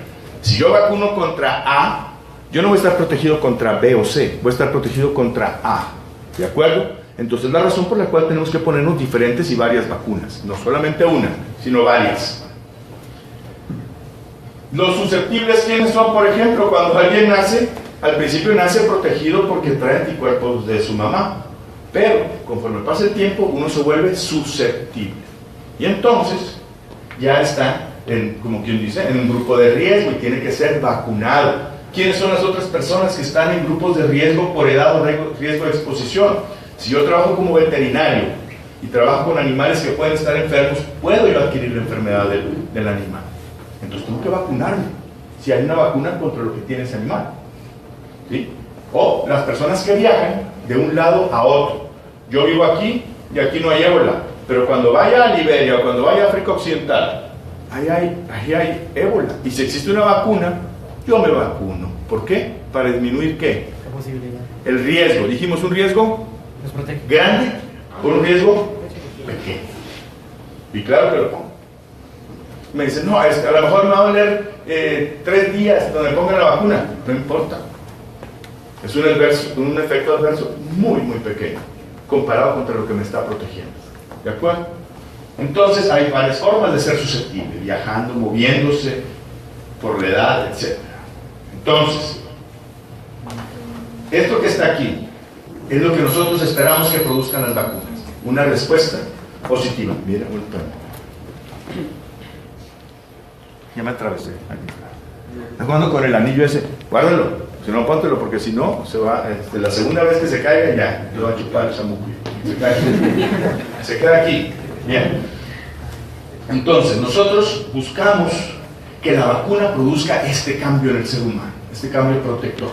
Si yo vacuno contra A, yo no voy a estar protegido contra B o C, voy a estar protegido contra A. ¿De acuerdo? Entonces la razón por la cual tenemos que ponernos diferentes y varias vacunas, no solamente una, sino varias. Los susceptibles, ¿quiénes son? Por ejemplo, cuando alguien nace, al principio nace protegido porque trae anticuerpos de su mamá, pero conforme pasa el tiempo uno se vuelve susceptible y entonces ya está como quien dice, en un grupo de riesgo y tiene que ser vacunado. ¿Quiénes son las otras personas que están en grupos de riesgo por edad o riesgo de exposición? Si yo trabajo como veterinario y trabajo con animales que pueden estar enfermos, puedo yo adquirir la enfermedad del animal. Entonces tengo que vacunarme, si hay una vacuna contra lo que tiene ese animal. ¿Sí? O las personas que viajan de un lado a otro. Yo vivo aquí y aquí no hay ébola, pero cuando vaya a Liberia o cuando vaya a África Occidental, ahí hay ébola. Y si existe una vacuna, yo me vacuno. ¿Por qué? Para disminuir ¿qué? La posibilidad. El riesgo. Dijimos un riesgo Nos protege. grande o un riesgo pequeño. Y claro que lo pongo. Me dicen, no, es que a lo mejor me va a doler 3 días donde pongan la vacuna. No importa. Es un efecto adverso muy, muy pequeño comparado contra lo que me está protegiendo. ¿De acuerdo? Entonces hay varias formas de ser susceptible, viajando, moviéndose, por la edad, etc. Entonces, esto que está aquí es lo que nosotros esperamos que produzcan las vacunas. Una respuesta positiva. Mira, un tono. Ya me atravesé. Está jugando con el anillo ese. Guárdalo. Si no, póntelo, porque si no, se va. La segunda vez que se caiga, ya. Lo va a chupar el chamuco. Se queda aquí. Bien. Entonces, nosotros buscamos que la vacuna produzca este cambio en el ser humano, este cambio protector,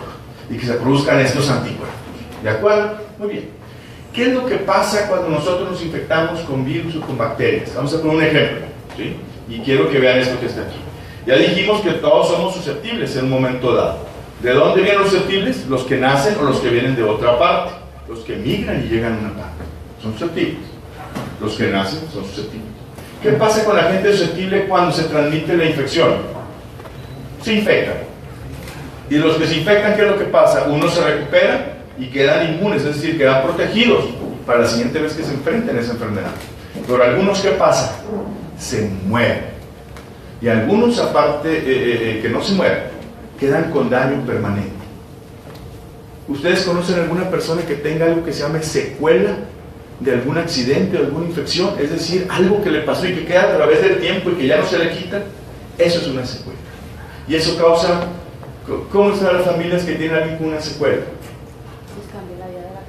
y que se produzcan estos anticuerpos. ¿De acuerdo? Muy bien. ¿Qué es lo que pasa cuando nosotros nos infectamos con virus o con bacterias? Vamos a poner un ejemplo, ¿sí? Y quiero que vean esto que está aquí. Ya dijimos que todos somos susceptibles en un momento dado. ¿De dónde vienen los susceptibles? Los que nacen o los que vienen de otra parte. Los que migran y llegan a una parte. Son susceptibles. Los que nacen son susceptibles. ¿Qué pasa con la gente susceptible cuando se transmite la infección? Se infectan. Y los que se infectan, ¿qué es lo que pasa? Unos se recuperan y quedan inmunes, es decir, quedan protegidos para la siguiente vez que se enfrenten a esa enfermedad. Pero algunos, ¿qué pasa? Se mueren. Y algunos, aparte que no se mueren, quedan con daño permanente. ¿Ustedes conocen alguna persona que tenga algo que se llame secuela de algún accidente o alguna infección? Es decir, algo que le pasó y que queda a través del tiempo y que ya no se le quita. Eso es una secuela. Y eso causa... ¿Cómo están las familias que tienen a alguien con una secuela?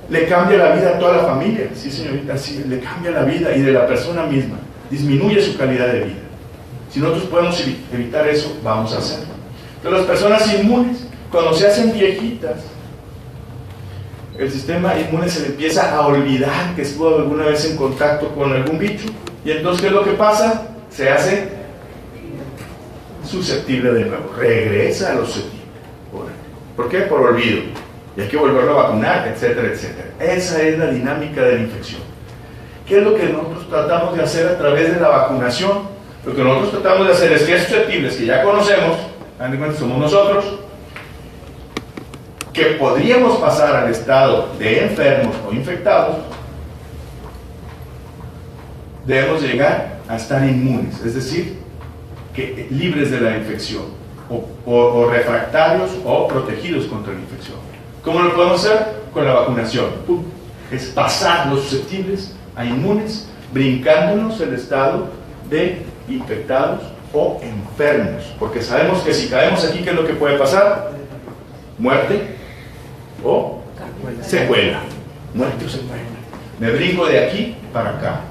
Le cambia la vida a toda la familia. Sí, señorita, sí, le cambia la vida y de la persona misma. Disminuye su calidad de vida. Si nosotros podemos evitar eso, vamos a hacerlo. Pero las personas inmunes, cuando se hacen viejitas, el sistema inmune se le empieza a olvidar que estuvo alguna vez en contacto con algún bicho. Y entonces, ¿qué es lo que pasa? Se hace susceptible de nuevo. Regresa a lo susceptible. ¿Por qué? Por olvido. Y hay que volverlo a vacunar, etcétera, etcétera. Esa es la dinámica de la infección. ¿Qué es lo que nosotros tratamos de hacer a través de la vacunación? Lo que nosotros tratamos de hacer es que esos susceptibles que ya conocemos, somos nosotros, que podríamos pasar al estado de enfermos o infectados, debemos llegar a estar inmunes, es decir, que libres de la infección, o refractarios o protegidos contra la infección. ¿Cómo lo podemos hacer? Con la vacunación. Es pasar los susceptibles a inmunes, brincándonos el estado de infectados o enfermos, porque sabemos que si caemos aquí, ¿qué es lo que puede pasar? Muerte o secuela. Muerte o secuela. Me brinco de aquí para acá.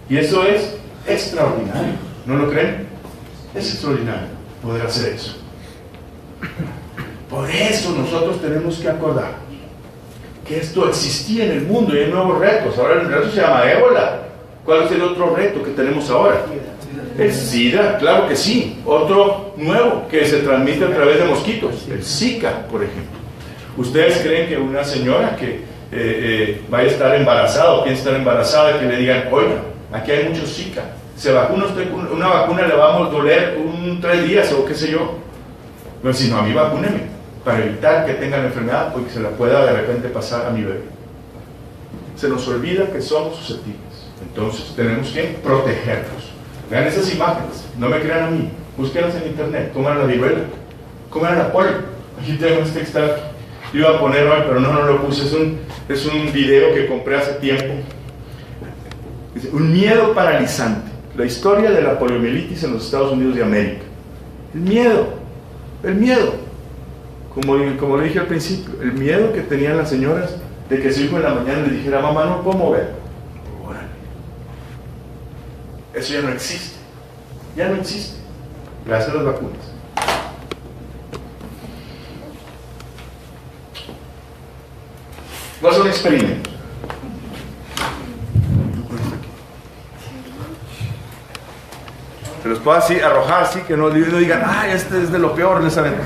Y eso es extraordinario. ¿No lo creen? Es extraordinario poder hacer eso. Por eso nosotros tenemos que acordar que esto existía en el mundo y hay nuevos retos. Ahora el reto se llama ébola. ¿Cuál es el otro reto que tenemos ahora? El SIDA, claro que sí. Otro nuevo que se transmite a través de mosquitos, el Zika, por ejemplo. ¿Ustedes creen que una señora que vaya a estar embarazada o piensa estar embarazada, que le digan, oiga, aquí hay mucho Zika, se vacuna usted con una vacuna, le vamos a doler 3 días o qué sé yo? Pues si no, a mí vacúneme para evitar que tenga la enfermedad o que se la pueda de repente pasar a mi bebé. se nos olvida que somos susceptibles. Entonces tenemos que protegerlos. Vean esas imágenes, no me crean a mí, búsquenlas en internet. ¿Cómo era la viruela? ¿Cómo era la polio? Aquí tengo este extracto. Yo iba a poner hoy, pero no lo puse. Es un video que compré hace tiempo. Dice, un miedo paralizante. La historia de la poliomielitis en los Estados Unidos de América. El miedo. Como le dije al principio, el miedo que tenían las señoras de que su hijo en la mañana le dijera, mamá, no puedo mover. Órale. Eso ya no existe. Ya no existe. Gracias a las vacunas. Voy a hacer un experimento. Se los puedo así arrojar, así que no digan, ay, este es de lo peor, les avento.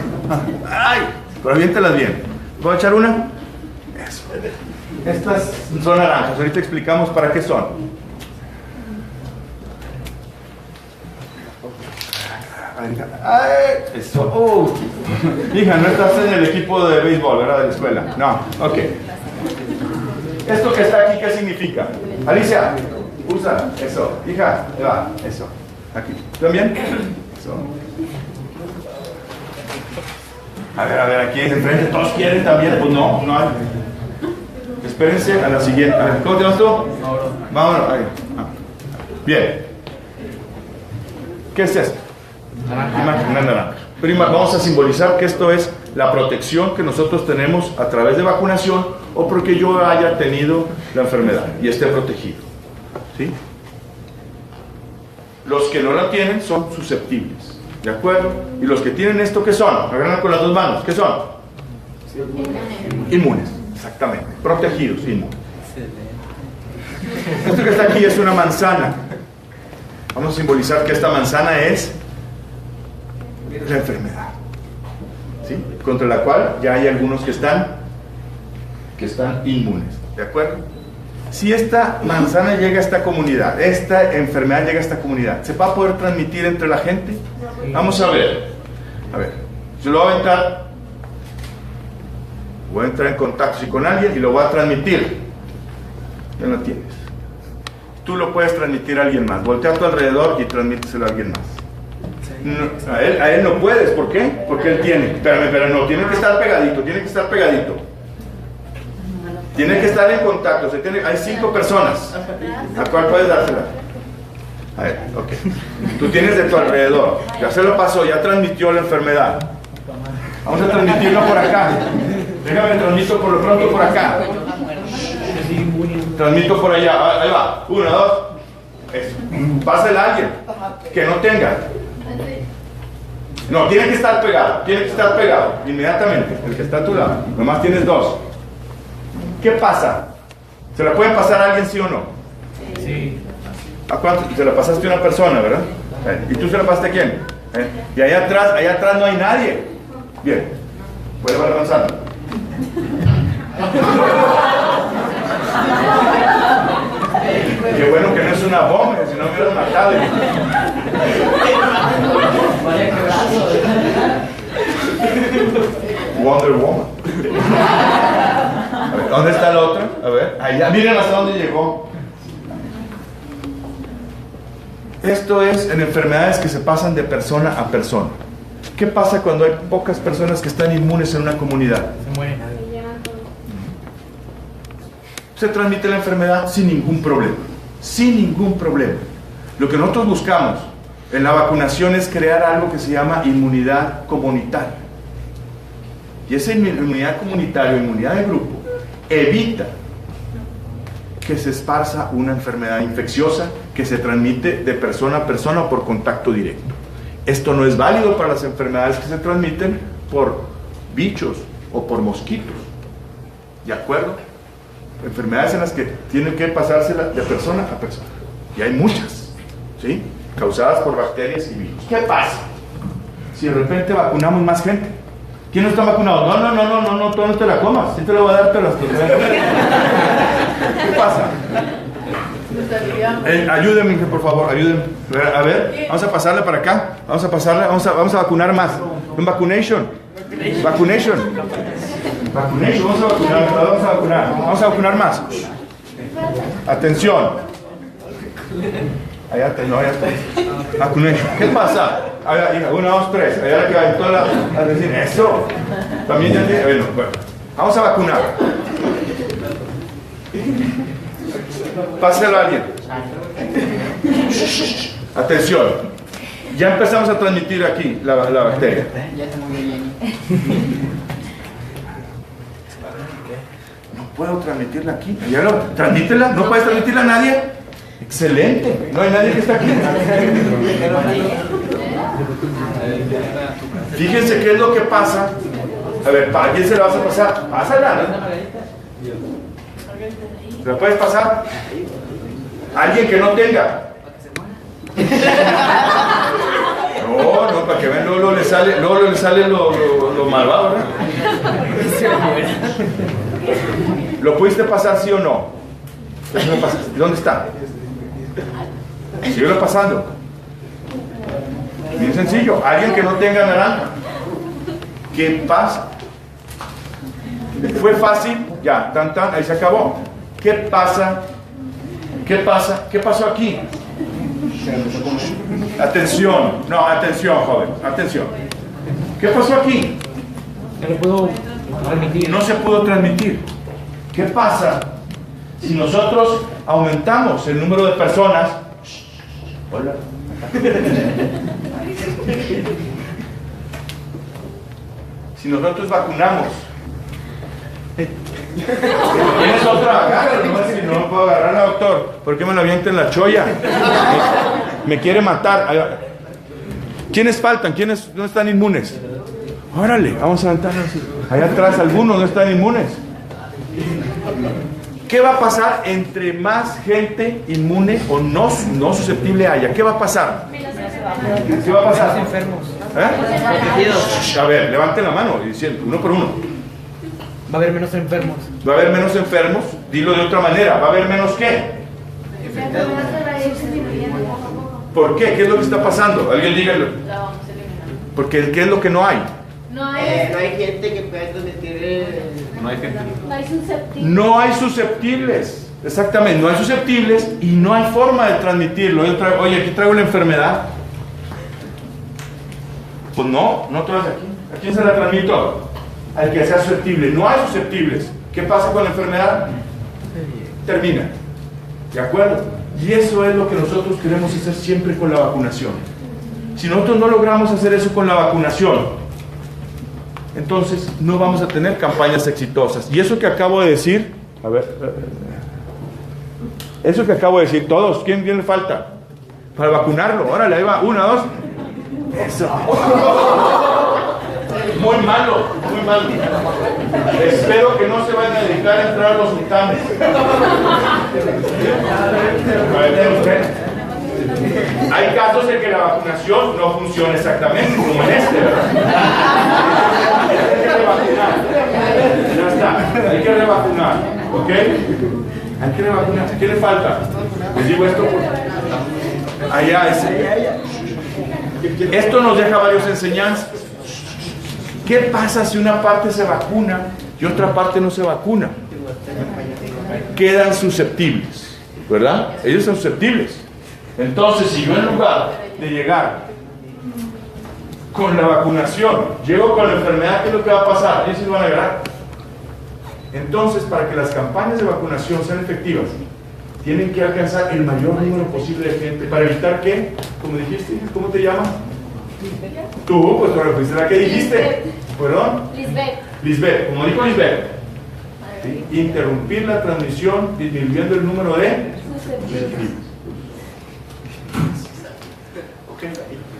Ay, pero aviéntelas bien. ¿Puedo echar una? Eso. Estas son naranjas, ahorita explicamos para qué son. Ay, eso. Hija, no estás en el equipo de béisbol, ¿verdad? De la escuela. No, ok. Esto que está aquí, ¿qué significa? Alicia, usa eso. Hija, ahí va, eso. Aquí. ¿También? Eso. A ver, aquí enfrente, ¿todos quieren también? Pues no hay. Espérense a la siguiente. A ver, ¿cómo te llamas tú? Vámonos. Ahí. Bien. ¿Qué es esto? Una naranja. Prima, vamos a simbolizar que esto es la protección que nosotros tenemos a través de vacunación o porque yo haya tenido la enfermedad y esté protegido. ¿Sí? Los que no la tienen son susceptibles, ¿de acuerdo? Y los que tienen esto, ¿qué son? Agarran con las dos manos, ¿qué son? Inmunes, exactamente, protegidos, inmunes. Esto que está aquí es una manzana. Vamos a simbolizar que esta manzana es la enfermedad, ¿sí? Contra la cual ya hay algunos que están inmunes, ¿de acuerdo? Si esta manzana llega a esta comunidad, esta enfermedad llega a esta comunidad, ¿se va a poder transmitir entre la gente? Vamos a ver. Yo lo voy a aventar. Voy a entrar en contacto con alguien y lo voy a transmitir. Ya lo tienes. Tú lo puedes transmitir a alguien más. Voltea a tu alrededor y transmíteselo a alguien más. No, a él no puedes. ¿Por qué? Porque él tiene. Espérame, no, tiene que estar pegadito. Tiene que estar en contacto. Hay 5 personas. ¿A cuál puedes dársela? A ver, ok. Tú tienes de tu alrededor. Ya se lo pasó, ya transmitió la enfermedad. Vamos a transmitirlo por acá. Déjame, transmito por lo pronto por acá. Transmito por allá. Ahí va. 1, 2. Eso. Pásela a alguien que no tenga. No, tiene que estar pegado. Inmediatamente. El que está a tu lado. Nomás tienes 2. ¿Qué pasa? ¿Se la pueden pasar a alguien, sí o no? Sí. ¿A cuánto? Se la pasaste a una persona, ¿verdad? ¿Y tú se la pasaste a quién? Y allá atrás no hay nadie. Bien. Puede avanzando. Qué bueno que no es una bomba, si no me hubieras matado. Wonder Woman. A ver, ¿dónde está el otro? A ver, allá, miren hasta dónde llegó. Esto es en enfermedades que se pasan de persona a persona. ¿Qué pasa cuando hay pocas personas que están inmunes en una comunidad? Se muere. Se transmite la enfermedad sin ningún problema. Sin ningún problema. Lo que nosotros buscamos en la vacunación es crear algo que se llama inmunidad comunitaria. Y esa inmunidad comunitaria, inmunidad de grupo, evita que se esparza una enfermedad infecciosa que se transmite de persona a persona o por contacto directo. Esto no es válido para las enfermedades que se transmiten por bichos o por mosquitos. ¿De acuerdo? Enfermedades en las que tienen que pasársela de persona a persona. Y hay muchas, ¿sí? Causadas por bacterias y virus. ¿Qué pasa si de repente vacunamos más gente? ¿Quién no está vacunado? No, tú no te la comas. Sí te la voy a dar, pero ¿qué pasa? Ayúdenme, por favor, ayúdenme. A ver, vamos a pasarle para acá. Vamos a vacunar más. Un vacunation. Vamos a vacunar más. Atención. Allá te, no, allá te. Vacuné. ¿Qué pasa? Allá, hija, 1, 2, 3. Allá la que aventó a decir eso. También ya tiene. Bueno, vamos a vacunar. Páselo a alguien. Atención. Ya empezamos a transmitir aquí la bacteria. No puedo transmitirla aquí. Transmítela. ¿No puedes transmitirla a nadie? Excelente. No hay nadie que está aquí. Fíjense qué es lo que pasa. A ver, ¿para quién se la vas a pasar? Pásala. ¿Se la puedes pasar? Alguien que no tenga. No, para que vean, luego le sale lo malvado, ¿verdad? ¿Lo pudiste pasar, sí o no? ¿Dónde está? Síguelo pasando. Bien sencillo. Alguien que no tenga naranja. ¿Qué pasa? ¿Fue fácil? Ya, ahí se acabó. ¿Qué pasa? ¿Qué pasa? ¿Qué pasó aquí? Atención, no, atención, joven, atención. ¿Qué pasó aquí? No se pudo transmitir. ¿Qué pasa si nosotros aumentamos el número de personas? Hola. Si nosotros vacunamos. ¿Tienes otra? Agárralo, no, si no puedo agarrarla, doctor. ¿Por qué me la avienta en la cholla? Me quiere matar. ¿Quiénes faltan? ¿Quiénes no están inmunes? Órale, vamos a aventarnos. Allá atrás algunos no están inmunes. ¿Qué va a pasar entre más gente inmune o no susceptible haya? ¿Qué va a pasar? ¿Qué va a pasar? ¿Eh? A ver, levanten la mano y diciendo, uno por uno. Va a haber menos enfermos. Va a haber menos enfermos. Dilo de otra manera. ¿Va a haber menos qué? ¿Por qué? ¿Qué es lo que está pasando? Alguien dígalo. Porque ¿qué es lo que no hay? No hay gente que pueda transmitir. No hay gente. No hay susceptibles. No hay susceptibles. Exactamente, no hay susceptibles y no hay forma de transmitirlo. Oye, aquí traigo la enfermedad. Pues no traes aquí. ¿A quién se la transmito? Al que sea susceptible. No hay susceptibles. ¿Qué pasa con la enfermedad? Termina. ¿De acuerdo? Y eso es lo que nosotros queremos hacer siempre con la vacunación. Si nosotros no logramos hacer eso con la vacunación, entonces no vamos a tener campañas exitosas. Y eso que acabo de decir, a ver, eso que acabo de decir, todos, ¿quién le falta? Para vacunarlo, órale, ahí va, 1, 2, eso. Muy malo, muy malo. Espero que no se vayan a dedicar a entrar a los sultanes. Hay casos en que la vacunación no funciona exactamente como en este, ¿verdad? Hay que revacunar. Ya está, hay que revacunar, ¿ok? Hay que revacunar. ¿Qué le falta? Les digo esto porque allá ese. Esto nos deja varias enseñanzas. ¿Qué pasa si una parte se vacuna y otra parte no se vacuna? Quedan susceptibles, ¿verdad? Ellos son susceptibles. Entonces, si yo en lugar de llegar con la vacunación, llego con la enfermedad, ¿qué es lo que va a pasar? Ellos se van a agarrar. Entonces, para que las campañas de vacunación sean efectivas, tienen que alcanzar el mayor número posible de gente. ¿Para evitar qué? Como dijiste, ¿cómo te llamas? Tú, pues fuiste la que dijiste. ¿Perdón? Lisbeth, como dijo Lisbeth. ¿Sí? Interrumpir la transmisión disminuyendo el número de susceptibles. Okay.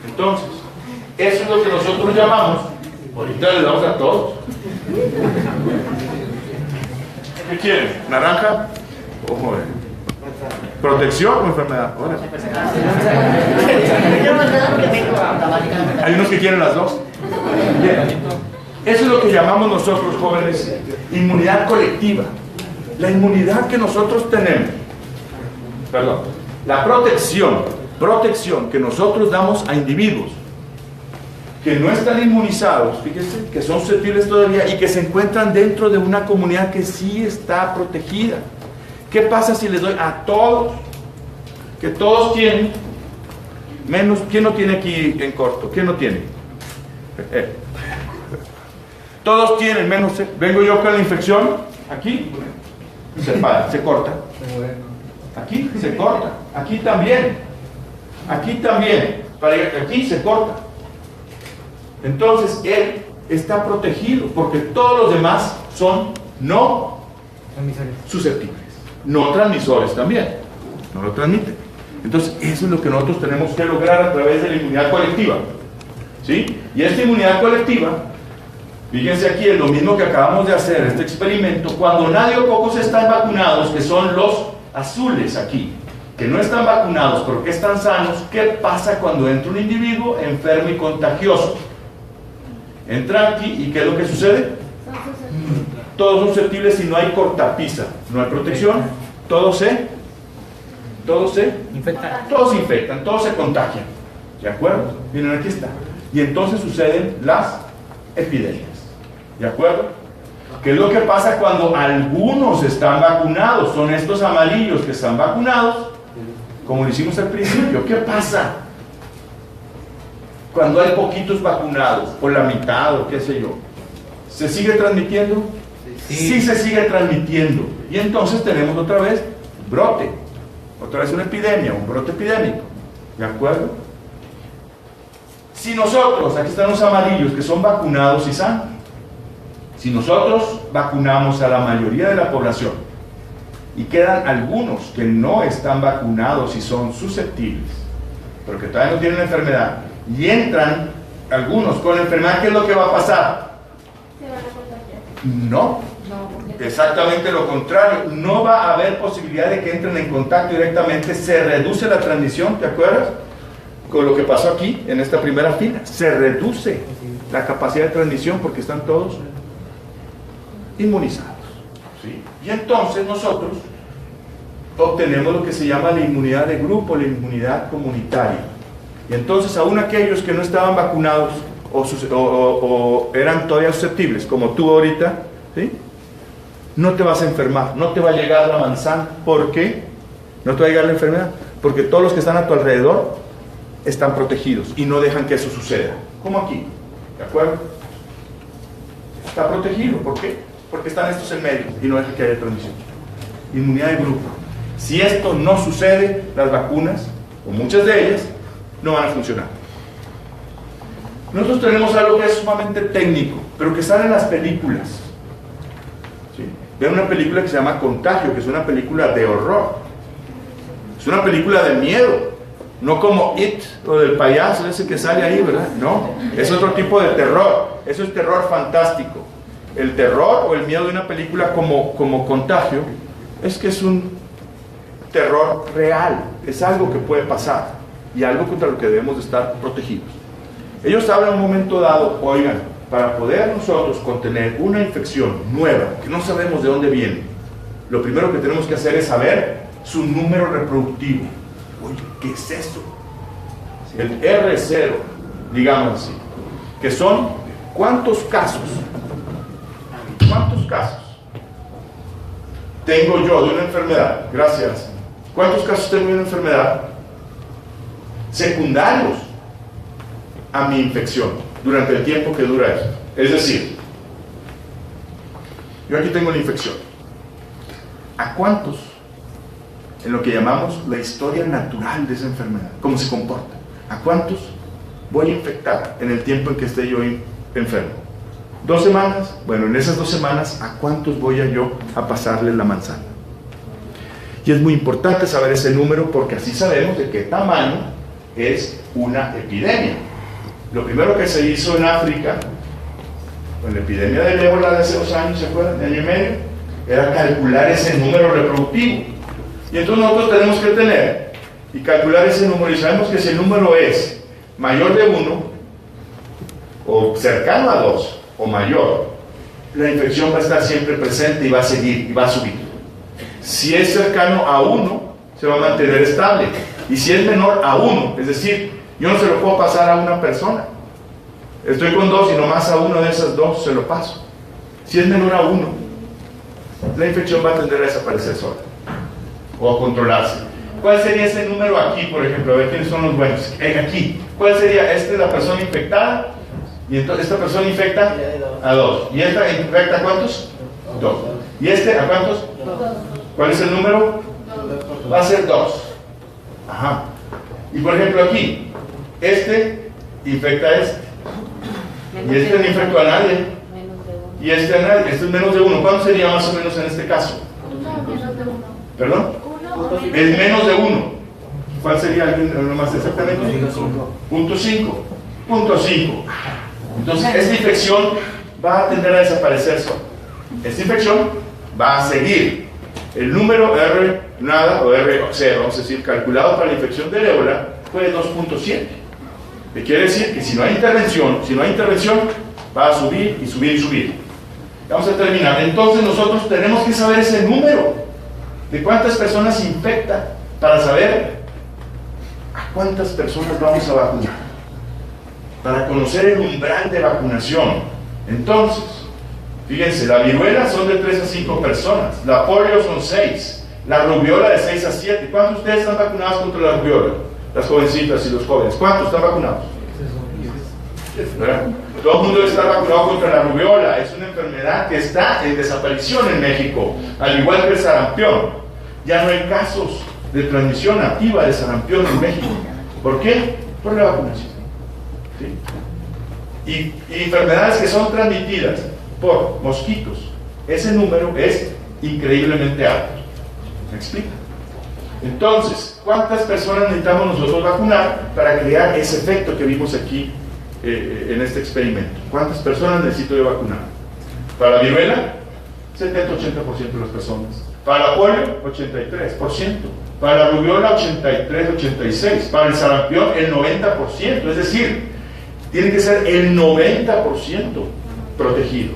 Entonces, eso es lo que nosotros llamamos, ahorita le damos a todos. ¿Qué quieren? ¿Naranja? Ojo, ¿protección o enfermedad? Ahora. Hay unos que quieren las dos. Bien. Eso es lo que llamamos nosotros, jóvenes, inmunidad colectiva. La inmunidad que nosotros tenemos, perdón, la protección que nosotros damos a individuos que no están inmunizados, fíjense, que son susceptibles todavía y que se encuentran dentro de una comunidad que sí está protegida, ¿Qué pasa si les doy a todos? Que todos tienen, menos, ¿quién no tiene aquí en corto? ¿Quién no tiene? Todos tienen, menos, vengo yo con la infección, aquí, se para, se corta. Aquí se corta, aquí también, aquí se corta. Entonces él está protegido porque todos los demás son no susceptibles, no transmisores también, no lo transmiten. Entonces eso es lo que nosotros tenemos que lograr a través de la inmunidad colectiva, ¿sí? Y esta inmunidad colectiva, fíjense aquí, es lo mismo que acabamos de hacer, este experimento, cuando nadie o pocos están vacunados, que son los azules aquí, que no están vacunados pero que están sanos. ¿Qué pasa cuando entra un individuo enfermo y contagioso? Entra aquí y ¿qué es lo que sucede? Todos susceptibles y no hay cortapisa, no hay protección, todos se infectan, todos se contagian, ¿de acuerdo? Miren, aquí está. Y entonces suceden las epidemias, ¿de acuerdo? ¿Qué es lo que pasa cuando algunos están vacunados? Son estos amarillos que están vacunados, como lo hicimos al principio. ¿Qué pasa cuando hay poquitos vacunados, o la mitad, o qué sé yo? ¿Se sigue transmitiendo? Sí se sigue transmitiendo. Y entonces tenemos otra vez brote, otra vez una epidemia, un brote epidémico, ¿de acuerdo? Si nosotros, aquí están los amarillos que son vacunados y sanos, si nosotros vacunamos a la mayoría de la población y quedan algunos que no están vacunados y son susceptibles, pero que todavía no tienen la enfermedad, y entran algunos con la enfermedad, ¿qué es lo que va a pasar? Se van a contagiar. No, exactamente lo contrario. No va a haber posibilidad de que entren en contacto directamente, se reduce la transmisión, ¿te acuerdas? Con lo que pasó aquí, en esta primera fila, se reduce la capacidad de transmisión porque están todos inmunizados, ¿sí? Y entonces nosotros obtenemos lo que se llama la inmunidad de grupo, la inmunidad comunitaria. Y entonces aún aquellos que no estaban vacunados o eran todavía susceptibles, como tú ahorita, ¿sí? No te vas a enfermar, no te va a llegar la manzana. ¿Por qué? No te va a llegar la enfermedad, porque todos los que están a tu alrededor están protegidos y no dejan que eso suceda, como aquí, ¿de acuerdo? Está protegido, ¿por qué? Porque están estos en medio y no dejan que haya transmisión. Inmunidad de grupo. Si esto no sucede, las vacunas, o muchas de ellas, no van a funcionar. Nosotros tenemos algo que es sumamente técnico, pero que sale en las películas, ¿sí? Vean una película que se llama Contagio, que es una película de horror, es una película de miedo, no como It, o del payaso ese que sale ahí, ¿verdad? No, es otro tipo de terror, eso es terror fantástico. El terror o el miedo de una película como Contagio es que es un terror real, es algo que puede pasar y algo contra lo que debemos de estar protegidos. Ellos hablan en un momento dado, oigan, para poder nosotros contener una infección nueva que no sabemos de dónde viene, lo primero que tenemos que hacer es saber su número reproductivo. Oye, ¿qué es eso? El R0, digamos así, que son ¿cuántos casos tengo yo de una enfermedad? Gracias. ¿Cuántos casos tengo de una enfermedad secundarios a mi infección durante el tiempo que dura esto? Es decir, yo aquí tengo la infección. ¿A cuántos, en lo que llamamos la historia natural de esa enfermedad, cómo se comporta, a cuántos voy a infectar en el tiempo en que esté yo enfermo? 2 semanas, bueno, en esas 2 semanas, ¿a cuántos voy yo a pasarle la manzana? Y es muy importante saber ese número porque así sabemos de qué tamaño es una epidemia. Lo primero que se hizo en África, con la epidemia del ébola de hace 2 años, ¿se acuerdan? De año y medio, era calcular ese número reproductivo. Y entonces nosotros tenemos que tener y calcular ese número, y sabemos que si el número es mayor de 1, o cercano a 2, o mayor, la infección va a estar siempre presente y va a seguir y va a subir. Si es cercano a 1, se va a mantener estable, y si es menor a 1, es decir, yo no se lo puedo pasar a una persona, estoy con 2 y nomás a uno de esas 2 se lo paso. Si es menor a 1, la infección va a tender a desaparecer sola. o controlarse. ¿Cuál sería ese número aquí, por ejemplo? A ver quiénes son los buenos. Aquí, ¿cuál sería? Esta es la persona infectada, y entonces esta persona infecta a 2. ¿Y esta infecta a cuántos? 2. ¿Y este a cuántos? 2. ¿Cuál es el número? 2. Va a ser 2. Ajá. Y por ejemplo aquí, este infecta a este. Y este no infectó a nadie. Y este a nadie. Este es menos de 1. ¿Cuánto sería más o menos en este caso? 1 menos de 1. ¿Perdón? 1 Es menos de 1. ¿Cuál sería lo más exactamente? 0.5. 0.5. Entonces, esta infección va a tender a desaparecer. Esta infección va a seguir. El número R nada o R0, vamos a decir, calculado para la infección del ébola fue 2.7. ¿Qué quiere decir? Que si no hay intervención, va a subir y subir y subir. Vamos a terminar. Entonces nosotros tenemos que saber ese número de cuántas personas infecta para saber a cuántas personas vamos a vacunar, para conocer el umbral de vacunación. Entonces, fíjense, la viruela son de 3 a 5 personas, la polio son 6, la rubiola de 6 a 7. ¿Cuántos de ustedes están vacunados contra la rubiola? Las jovencitas y los jóvenes. ¿Cuántos están vacunados? ¿Verdad? Todo el mundo está vacunado contra la rubiola. Es una enfermedad que está en desaparición en México, al igual que el sarampión. Ya no hay casos de transmisión activa de sarampión en México. ¿Por qué? Por la vacunación. ¿Sí? Y enfermedades que son transmitidas por mosquitos, ese número es increíblemente alto. ¿Me explico? Entonces, ¿cuántas personas necesitamos nosotros vacunar para crear ese efecto que vimos aquí en este experimento? ¿Cuántas personas necesito yo vacunar? Para la viruela, 70-80% de las personas. Para la polio, 83%. Para la rubiola, 83-86%. Para el sarampión, el 90%. Es decir, tiene que ser el 90% protegido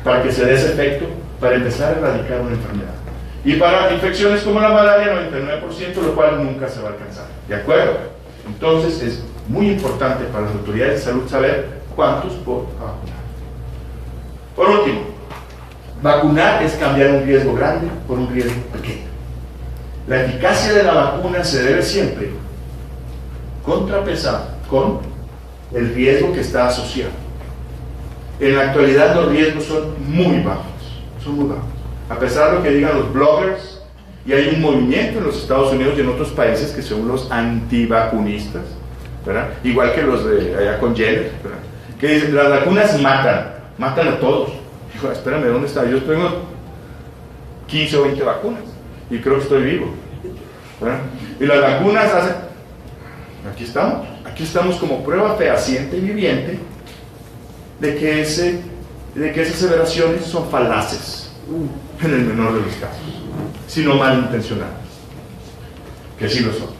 para que se dé ese efecto, para empezar a erradicar una enfermedad. Y para infecciones como la malaria, 99%, lo cual nunca se va a alcanzar. ¿De acuerdo? Entonces es muy importante para las autoridades de salud saber cuántos por vacunar. Por último, vacunar es cambiar un riesgo grande por un riesgo pequeño. La eficacia de la vacuna se debe siempre contrapesar con el riesgo que está asociado. En la actualidad los riesgos son muy bajos, a pesar de lo que digan los bloggers, y hay un movimiento en los Estados Unidos y en otros países que son los antivacunistas, ¿verdad? Igual que los de allá con Jenner, ¿verdad? Que dicen las vacunas matan a todos. Dijo, espérame, ¿dónde está? Yo tengo 15 o 20 vacunas y creo que estoy vivo, ¿verdad? Y las vacunas hacen, aquí estamos como prueba fehaciente y viviente de que esas aseveraciones son falaces en el menor de los casos, sino malintencionadas, que sí lo son.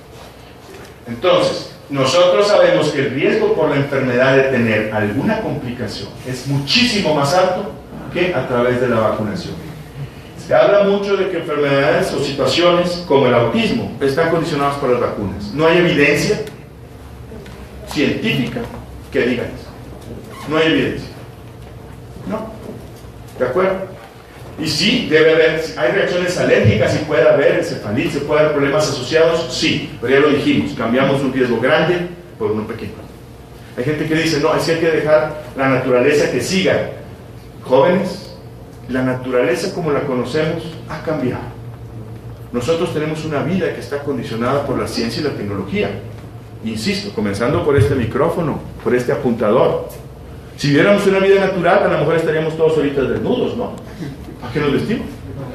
Entonces, nosotros sabemos que el riesgo por la enfermedad de tener alguna complicación es muchísimo más alto que a través de la vacunación. Se habla mucho de que enfermedades o situaciones como el autismo están condicionadas por las vacunas. No hay evidencia científica que diga eso. No hay evidencia. No. ¿De acuerdo? Y sí, debe haber, hay reacciones alérgicas y puede haber encefalitis, puede haber problemas asociados, sí, pero ya lo dijimos, cambiamos un riesgo grande por uno pequeño. Hay gente que dice, no, es que hay que dejar la naturaleza que siga. Jóvenes, la naturaleza como la conocemos ha cambiado. Nosotros tenemos una vida que está condicionada por la ciencia y la tecnología. Insisto, comenzando por este micrófono, por este apuntador. Si viéramos una vida natural, a lo mejor estaríamos todos ahorita desnudos, ¿no? ¿A qué nos vestimos?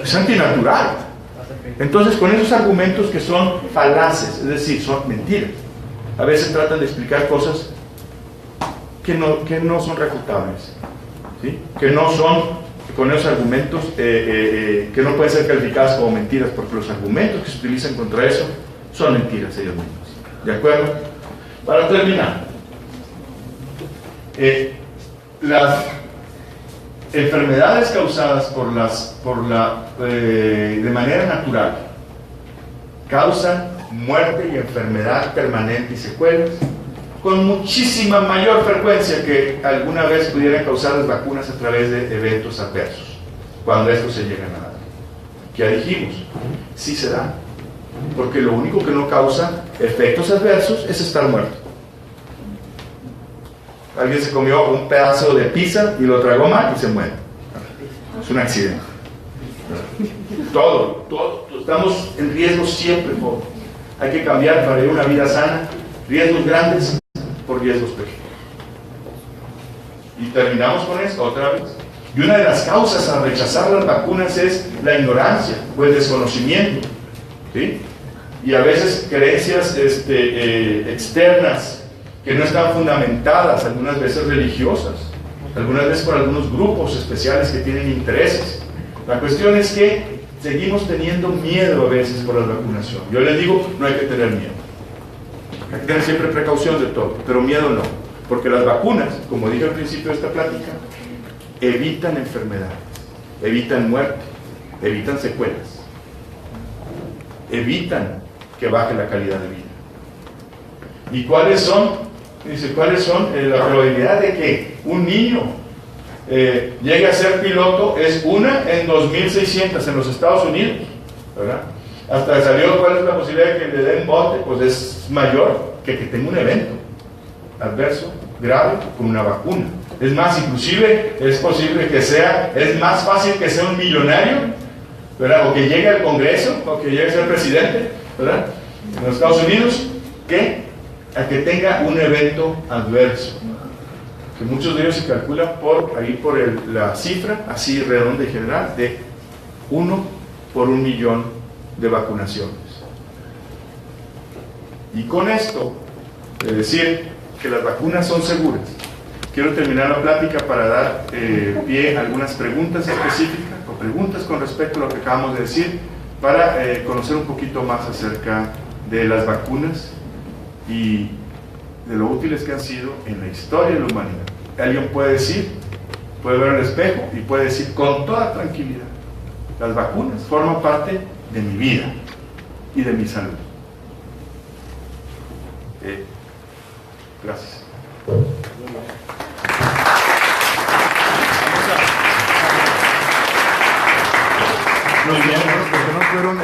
Es antinatural. Entonces, con esos argumentos que son falaces, es decir, son mentiras, a veces tratan de explicar cosas que no son refutables, ¿sí? Que no son, con esos argumentos, que no pueden ser calificadas como mentiras, porque los argumentos que se utilizan contra eso son mentiras ellos mismos. ¿De acuerdo? Para terminar, las enfermedades causadas de manera natural causan muerte y enfermedad permanente y secuelas con muchísima mayor frecuencia que alguna vez pudieran causar las vacunas a través de eventos adversos, cuando estos se llegan a dar. Ya dijimos, sí se dan, porque lo único que no causa efectos adversos es estar muerto. Alguien se comió un pedazo de pizza y lo tragó mal y se muere. Es un accidente. Todo, estamos en riesgo siempre, joven. Hay que cambiar para vivir una vida sana, riesgos grandes por riesgos pequeños. Y terminamos con esto otra vez. Y una de las causas a rechazar las vacunas es la ignorancia o el desconocimiento, ¿sí? Y a veces creencias externas que no están fundamentadas, algunas veces religiosas, algunas veces por algunos grupos especiales que tienen intereses. La cuestión es que seguimos teniendo miedo a veces por la vacunación. Yo les digo, no hay que tener miedo. Hay que tener siempre precaución de todo, pero miedo no. Porque las vacunas, como dije al principio de esta plática, evitan enfermedades, evitan muerte, evitan secuelas, evitan que baje la calidad de vida. ¿Y cuáles son? Dice, ¿cuáles son? La probabilidad de que un niño llegue a ser piloto es 1 en 2.600 en los Estados Unidos, ¿verdad? Hasta salió cuál es la posibilidad de que le den bote, pues es mayor que tenga un evento adverso grave con una vacuna. Es más, inclusive es posible que es más fácil que sea un millonario, ¿verdad? O que llegue al Congreso, o que llegue a ser presidente, ¿verdad? En los Estados Unidos, que a que tenga un evento adverso, que muchos de ellos se calculan por la cifra, así redonda y general, de 1 por 1 millón de vacunaciones. Y con esto, de decir que las vacunas son seguras, quiero terminar la plática para dar pie a algunas preguntas específicas, o preguntas con respecto a lo que acabamos de decir, para conocer un poquito más acerca de las vacunas y de lo útiles que han sido en la historia de la humanidad. Alguien puede decir, puede ver el espejo y puede decir con toda tranquilidad, las vacunas forman parte de mi vida y de mi salud. Gracias. Muy bien, porque no fueron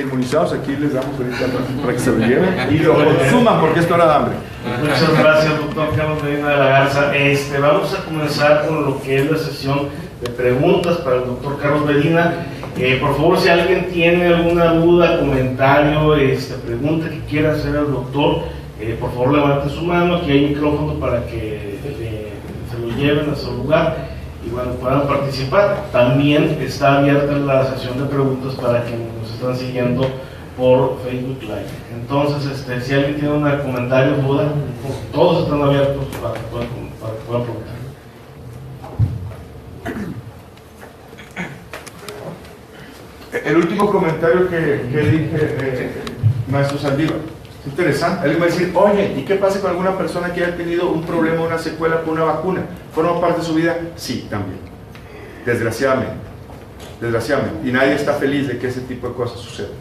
inmunizados, aquí les damos ahorita para que se lo lleven y lo consuman porque es hora de hambre. Muchas gracias, doctor Carlos Medina de la Garza. Vamos a comenzar con lo que es la sesión de preguntas para el doctor Carlos Medina. Por favor, si alguien tiene alguna duda, comentario, pregunta que quiera hacer al doctor, por favor levante su mano. Aquí hay micrófono para que se lo lleven a su lugar y bueno, puedan participar. También está abierta la sesión de preguntas para quienes nos están siguiendo por Facebook Live. Entonces, si alguien tiene un comentario o duda, todos están abiertos para que puedan preguntar. El último comentario que dije, maestro Saldívar, es interesante. Alguien va a decir, oye, ¿y qué pasa con alguna persona que haya tenido un problema, una secuela con una vacuna? ¿Forma parte de su vida? Sí, también. Desgraciadamente. Desgraciadamente. Y nadie está feliz de que ese tipo de cosas sucedan.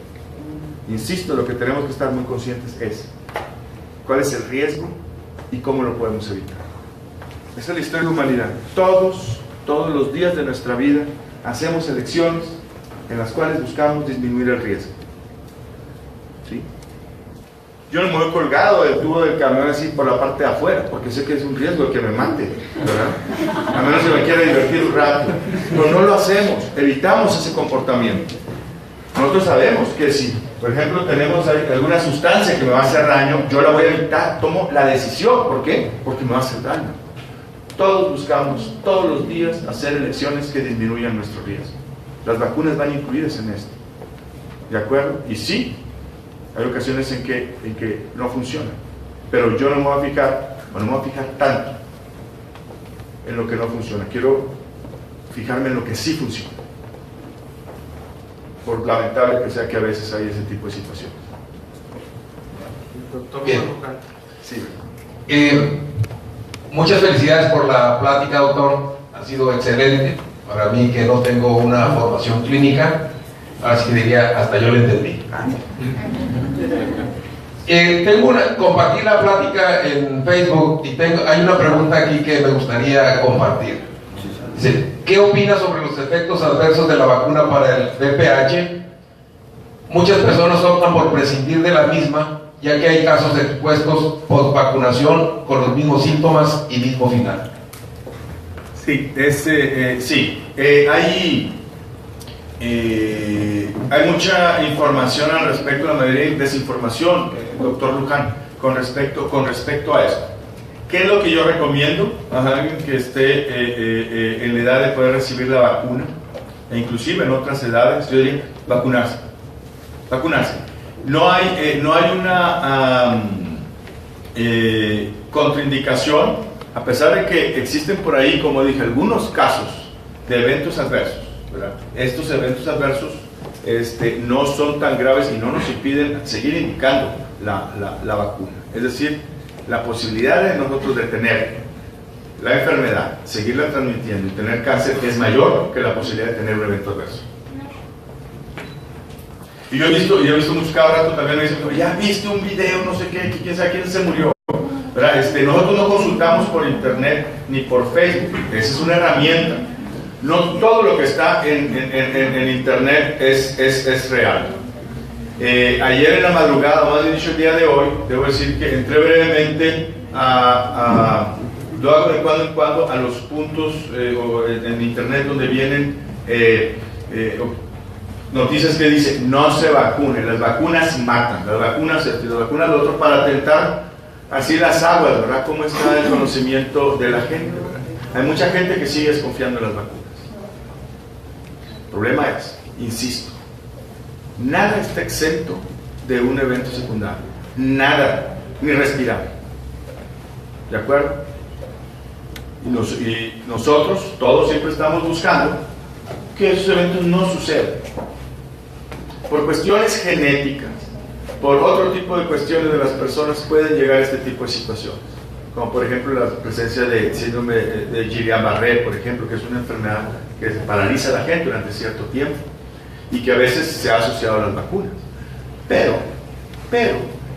Insisto, lo que tenemos que estar muy conscientes es cuál es el riesgo y cómo lo podemos evitar. Esa es la historia de la humanidad. Todos los días de nuestra vida hacemos elecciones en las cuales buscamos disminuir el riesgo. ¿Sí? Yo no me voy colgado del tubo del camión así por la parte de afuera, porque sé que es un riesgo que me mate, ¿verdad? A menos que me quiera divertir un rato. Pero no lo hacemos, evitamos ese comportamiento. Nosotros sabemos que si, por ejemplo, tenemos alguna sustancia que me va a hacer daño, yo la voy a evitar, tomo la decisión. ¿Por qué? Porque me va a hacer daño. Todos buscamos, todos los días, hacer elecciones que disminuyan nuestro riesgo. Las vacunas van incluidas en esto. ¿De acuerdo? Y sí, hay ocasiones en que no funcionan. Pero yo no me voy a fijar, o no me voy a fijar tanto en lo que no funciona. Quiero fijarme en lo que sí funciona. Por lamentable que sea que a veces hay ese tipo de situaciones. Bien. Sí. Muchas felicidades por la plática, doctor. Ha sido excelente. Para mí, que no tengo una formación clínica, así diría, hasta yo lo entendí. Compartí la plática en Facebook y hay una pregunta aquí que me gustaría compartir. Dice, ¿qué opina sobre los efectos adversos de la vacuna para el VPH muchas personas optan por prescindir de la misma, ya que hay casos expuestos post vacunación con los mismos síntomas y mismo final. Sí, hay mucha información al respecto, la mayoría de desinformación, doctor Luján, con respecto a esto. ¿Qué es lo que yo recomiendo a alguien que esté en la edad de poder recibir la vacuna? E inclusive en otras edades, yo diría, vacunarse. No hay una contraindicación, a pesar de que existen por ahí, como dije, algunos casos de eventos adversos, ¿verdad? Estos eventos adversos no son tan graves y no nos impiden seguir indicando la vacuna. Es decir, la posibilidad de nosotros de tener la enfermedad, seguirla transmitiendo y tener cáncer es mayor que la posibilidad de tener un evento adverso. Y yo he visto muchos cada rato también me dicen, ya viste un video, no sé qué, quién sabe quién se murió, ¿verdad? Nosotros no consultamos por internet ni por Facebook, esa es una herramienta. No todo lo que está en internet es real. Ayer en la madrugada, más bien dicho el día de hoy, debo decir que entré brevemente lo hago de cuando en cuando a los puntos en internet donde vienen noticias que dicen no se vacunen, las vacunas matan, las vacunas lo otro, para tentar así las aguas, ¿verdad? ¿Cómo está el conocimiento de la gente, ¿verdad? Hay mucha gente que sigue desconfiando en las vacunas. El problema es, insisto, nada está exento de un evento secundario, nada, ni respirable, ¿de acuerdo? Y nosotros todos siempre estamos buscando que esos eventos no sucedan por cuestiones genéticas, por otro tipo de cuestiones de las personas pueden llegar a este tipo de situaciones, como por ejemplo la presencia de síndrome de Guillain-Barré, por ejemplo, que es una enfermedad que paraliza a la gente durante cierto tiempo y que a veces se ha asociado a las vacunas, pero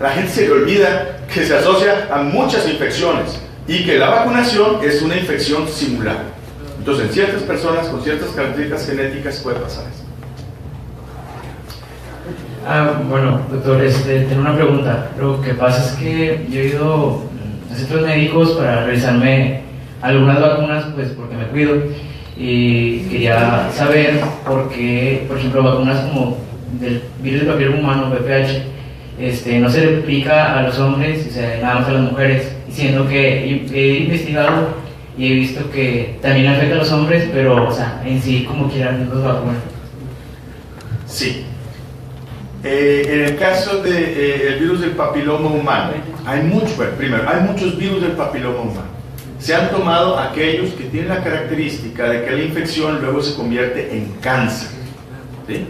la gente se le olvida que se asocia a muchas infecciones y que la vacunación es una infección simulada. Entonces, en ciertas personas con ciertas características genéticas puede pasar eso. Bueno, doctor, tengo una pregunta. Lo que pasa es que yo he ido a centros médicos para realizarme algunas vacunas, pues porque me cuido, y quería saber por qué, por ejemplo, vacunas como del virus del papiloma humano, VPH, no se le aplica a los hombres, o sea, nada más a las mujeres, siendo que he investigado y he visto que también afecta a los hombres, pero, o sea, en sí, como quieran, los vacunas. Sí. En el caso del virus del papiloma humano, hay muchos virus del papiloma humano. Se han tomado aquellos que tienen la característica de que la infección luego se convierte en cáncer, ¿sí?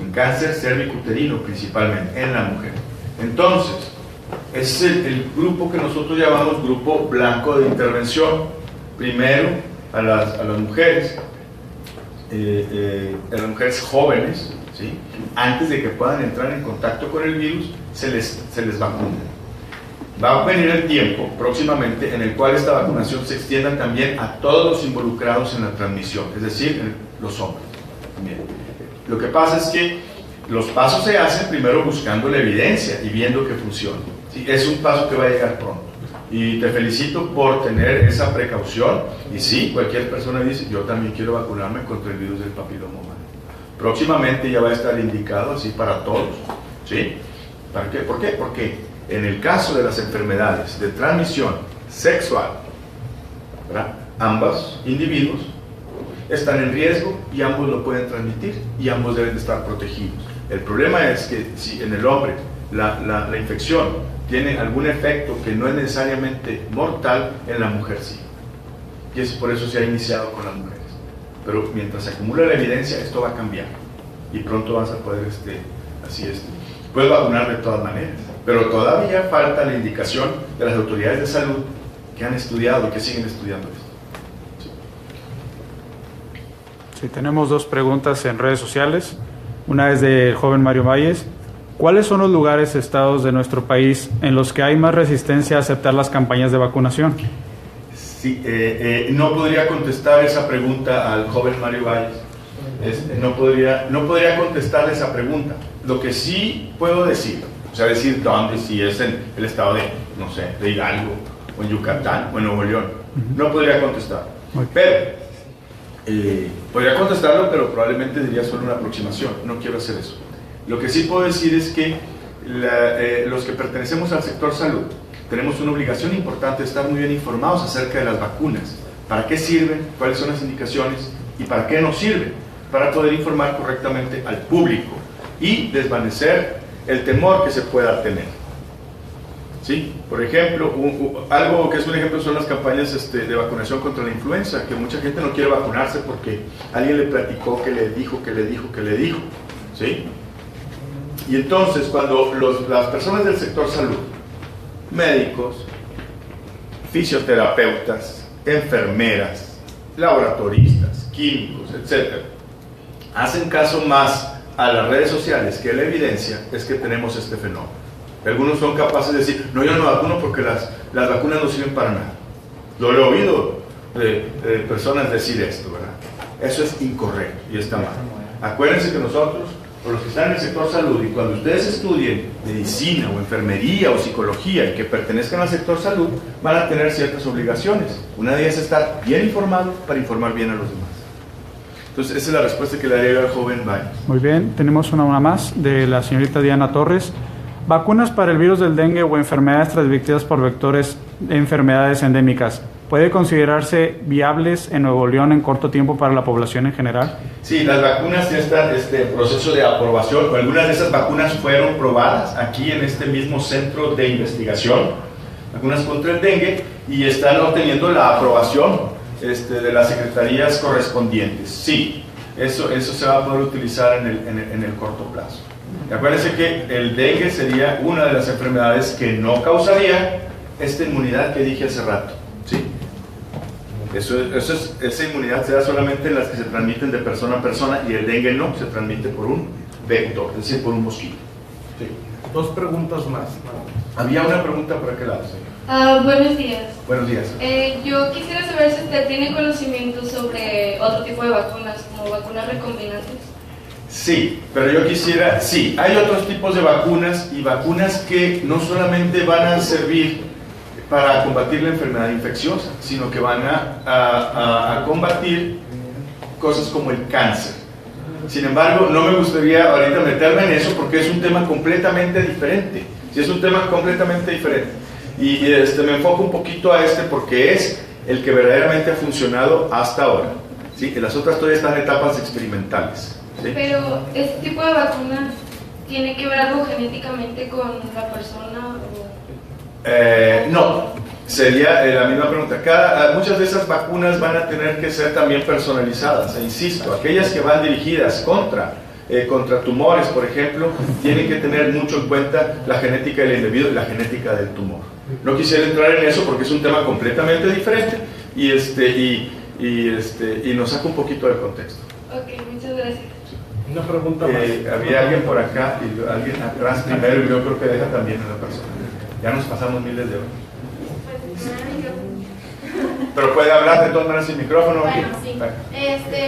En cáncer cervicuterino principalmente, en la mujer. Entonces, es el grupo que nosotros llamamos grupo blanco de intervención. Primero, a las mujeres, a las mujeres jóvenes, ¿sí? Antes de que puedan entrar en contacto con el virus, se les vacuna. Va a venir el tiempo próximamente en el cual esta vacunación se extienda también a todos los involucrados en la transmisión, es decir, los hombres. Bien. Lo que pasa es que los pasos se hacen primero buscando la evidencia y viendo que funciona. ¿Sí? Es un paso que va a llegar pronto. Y te felicito por tener esa precaución. Y sí, cualquier persona dice, yo también quiero vacunarme contra el virus del papiloma humano. Próximamente ya va a estar indicado así para todos. ¿Sí? ¿Para qué? ¿Por qué? Porque en el caso de las enfermedades de transmisión sexual, ¿verdad? Ambos individuos están en riesgo y ambos lo pueden transmitir y ambos deben de estar protegidos. El problema es que si en el hombre la infección tiene algún efecto que no es necesariamente mortal, en la mujer sí. Y es por eso se ha iniciado con las mujeres. Pero mientras se acumula la evidencia, esto va a cambiar. Y pronto vas a poder, puedes vacunar de todas maneras. Pero todavía falta la indicación de las autoridades de salud que han estudiado y que siguen estudiando esto. Sí, tenemos dos preguntas en redes sociales. Una es del joven Mario Valles. ¿Cuáles son los lugares, estados de nuestro país en los que hay más resistencia a aceptar las campañas de vacunación? Sí, no podría contestar esa pregunta al joven Mario Valles, no podría contestarle esa pregunta. Lo que sí puedo decir, o sea, decir dónde, si es en el estado de, no sé, de Hidalgo, o en Yucatán, o en Nuevo León, no podría contestar. Pero, podría contestarlo, pero probablemente diría solo una aproximación. No quiero hacer eso. Lo que sí puedo decir es que los que pertenecemos al sector salud tenemos una obligación importante de estar muy bien informados acerca de las vacunas. ¿Para qué sirven? ¿Cuáles son las indicaciones? ¿Y para qué no sirven? Para poder informar correctamente al público y desvanecer el temor que se pueda tener. ¿Sí? Por ejemplo, algo que es un ejemplo son las campañas de vacunación contra la influenza, que mucha gente no quiere vacunarse porque alguien le platicó, que le dijo. ¿Sí? Y entonces, cuando las personas del sector salud, médicos, fisioterapeutas, enfermeras, laboratoristas, químicos, etc., hacen caso más a las redes sociales que a la evidencia, es que tenemos este fenómeno. Algunos son capaces de decir, no, yo no me vacuno porque las vacunas no sirven para nada. Lo he oído de personas decir esto, ¿verdad? Eso es incorrecto y está mal. Acuérdense que nosotros, por los que están en el sector salud, y cuando ustedes estudien medicina o enfermería o psicología y que pertenezcan al sector salud, van a tener ciertas obligaciones. Una de ellas es estar bien informado para informar bien a los demás. Entonces, esa es la respuesta que le daría al joven Baños. Muy bien, tenemos una más de la señorita Diana Torres. ¿Vacunas para el virus del dengue o enfermedades transmitidas por vectores de enfermedades endémicas puede considerarse viables en Nuevo León en corto tiempo para la población en general? Sí, las vacunas ya están en proceso de aprobación. Algunas de esas vacunas fueron probadas aquí en este mismo centro de investigación, vacunas contra el dengue, y están obteniendo la aprobación de las secretarías correspondientes. Sí, eso se va a poder utilizar en el corto plazo. Y acuérdense que el dengue sería una de las enfermedades que no causaría esta inmunidad que dije hace rato. ¿Sí? Esa inmunidad se da solamente en las que se transmiten de persona a persona, y el dengue no, se transmite por un vector, es decir, por un mosquito. Sí. Dos preguntas más. Había una pregunta por aquel lado, señor. Buenos días. Buenos días. Yo quisiera saber si usted tiene conocimiento sobre otro tipo de vacunas, como vacunas recombinantes. Sí, pero yo quisiera, sí, hay otros tipos de vacunas, y vacunas que no solamente van a servir para combatir la enfermedad infecciosa, sino que van a combatir cosas como el cáncer. Sin embargo, no me gustaría ahorita meterme en eso porque es un tema completamente diferente. Sí, es un tema completamente diferente. Y me enfoco un poquito a porque es el que verdaderamente ha funcionado hasta ahora. ¿Sí? Las otras todavía están en etapas experimentales. ¿Sí? Pero, ¿este tipo de vacuna tiene que ver algo genéticamente con la persona? No, sería la misma pregunta. Muchas de esas vacunas van a tener que ser también personalizadas, e insisto, aquellas que van dirigidas contra tumores, por ejemplo, tienen que tener mucho en cuenta la genética del individuo y la genética del tumor. No quisiera entrar en eso porque es un tema completamente diferente y nos saca un poquito del contexto. Ok, muchas gracias. Una pregunta más. Había alguien por acá y alguien atrás primero, y yo creo que deja también a la persona. Ya nos pasamos miles de horas. Pero puede hablar de todas maneras sin micrófono. Bueno, sí.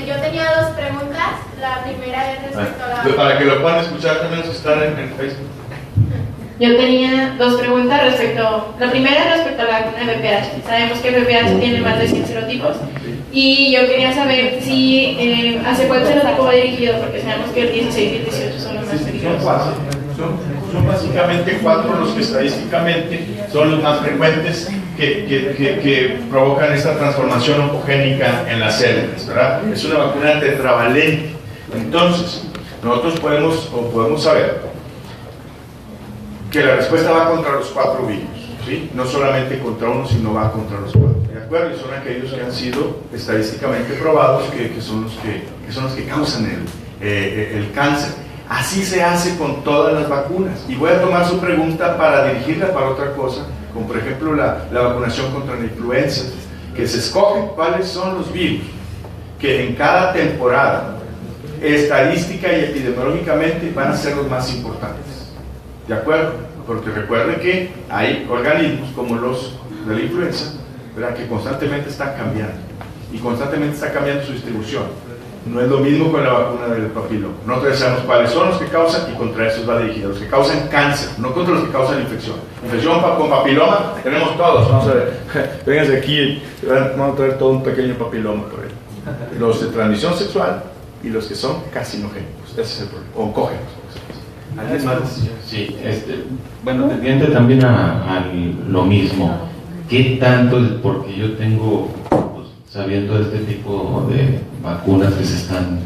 Yo tenía dos preguntas. La primera es respecto a la... Para que lo puedan escuchar también los que están en Facebook. Yo tenía dos preguntas respecto... La primera es respecto a la vacuna de VPH. Sabemos que VPH tiene más de 100 serotipos. Y yo quería saber si... ¿hacia cuál serotipo va dirigido? Porque sabemos que el 16 y el 18 son los más peligrosos. Son básicamente 4 los que estadísticamente son los más frecuentes que provocan esta transformación oncogénica en las células, ¿verdad? Es una vacuna tetravalente. Entonces, nosotros podemos saber que la respuesta va contra los 4 virus, ¿sí? No solamente contra uno, sino va contra los 4, ¿de acuerdo? Y son aquellos que han sido estadísticamente probados que son los que causan el cáncer. Así se hace con todas las vacunas. Y voy a tomar su pregunta para dirigirla para otra cosa, como por ejemplo la vacunación contra la influenza, que se escoge cuáles son los virus que en cada temporada, estadística y epidemiológicamente, van a ser los más importantes. ¿De acuerdo? Porque recuerden que hay organismos como los de la influenza, ¿verdad?, que constantemente están cambiando, y constantemente está cambiando su distribución. No es lo mismo con la vacuna del papiloma. Nosotros sabemos cuáles son los que causan y contra esos va dirigido. Los que causan cáncer, no contra los que causan infección. Infección con papiloma tenemos todos. Vamos a ver, vénganse aquí, vamos a traer todo un pequeño papiloma por ahí. Los de transmisión sexual y los que son carcinogénicos. Ese es el problema. Oncógenos. ¿Alguien más? Sí, bueno, tendiente también a lo mismo. ¿Qué tanto? Porque yo tengo, pues, sabiendo de este tipo de vacunas que se están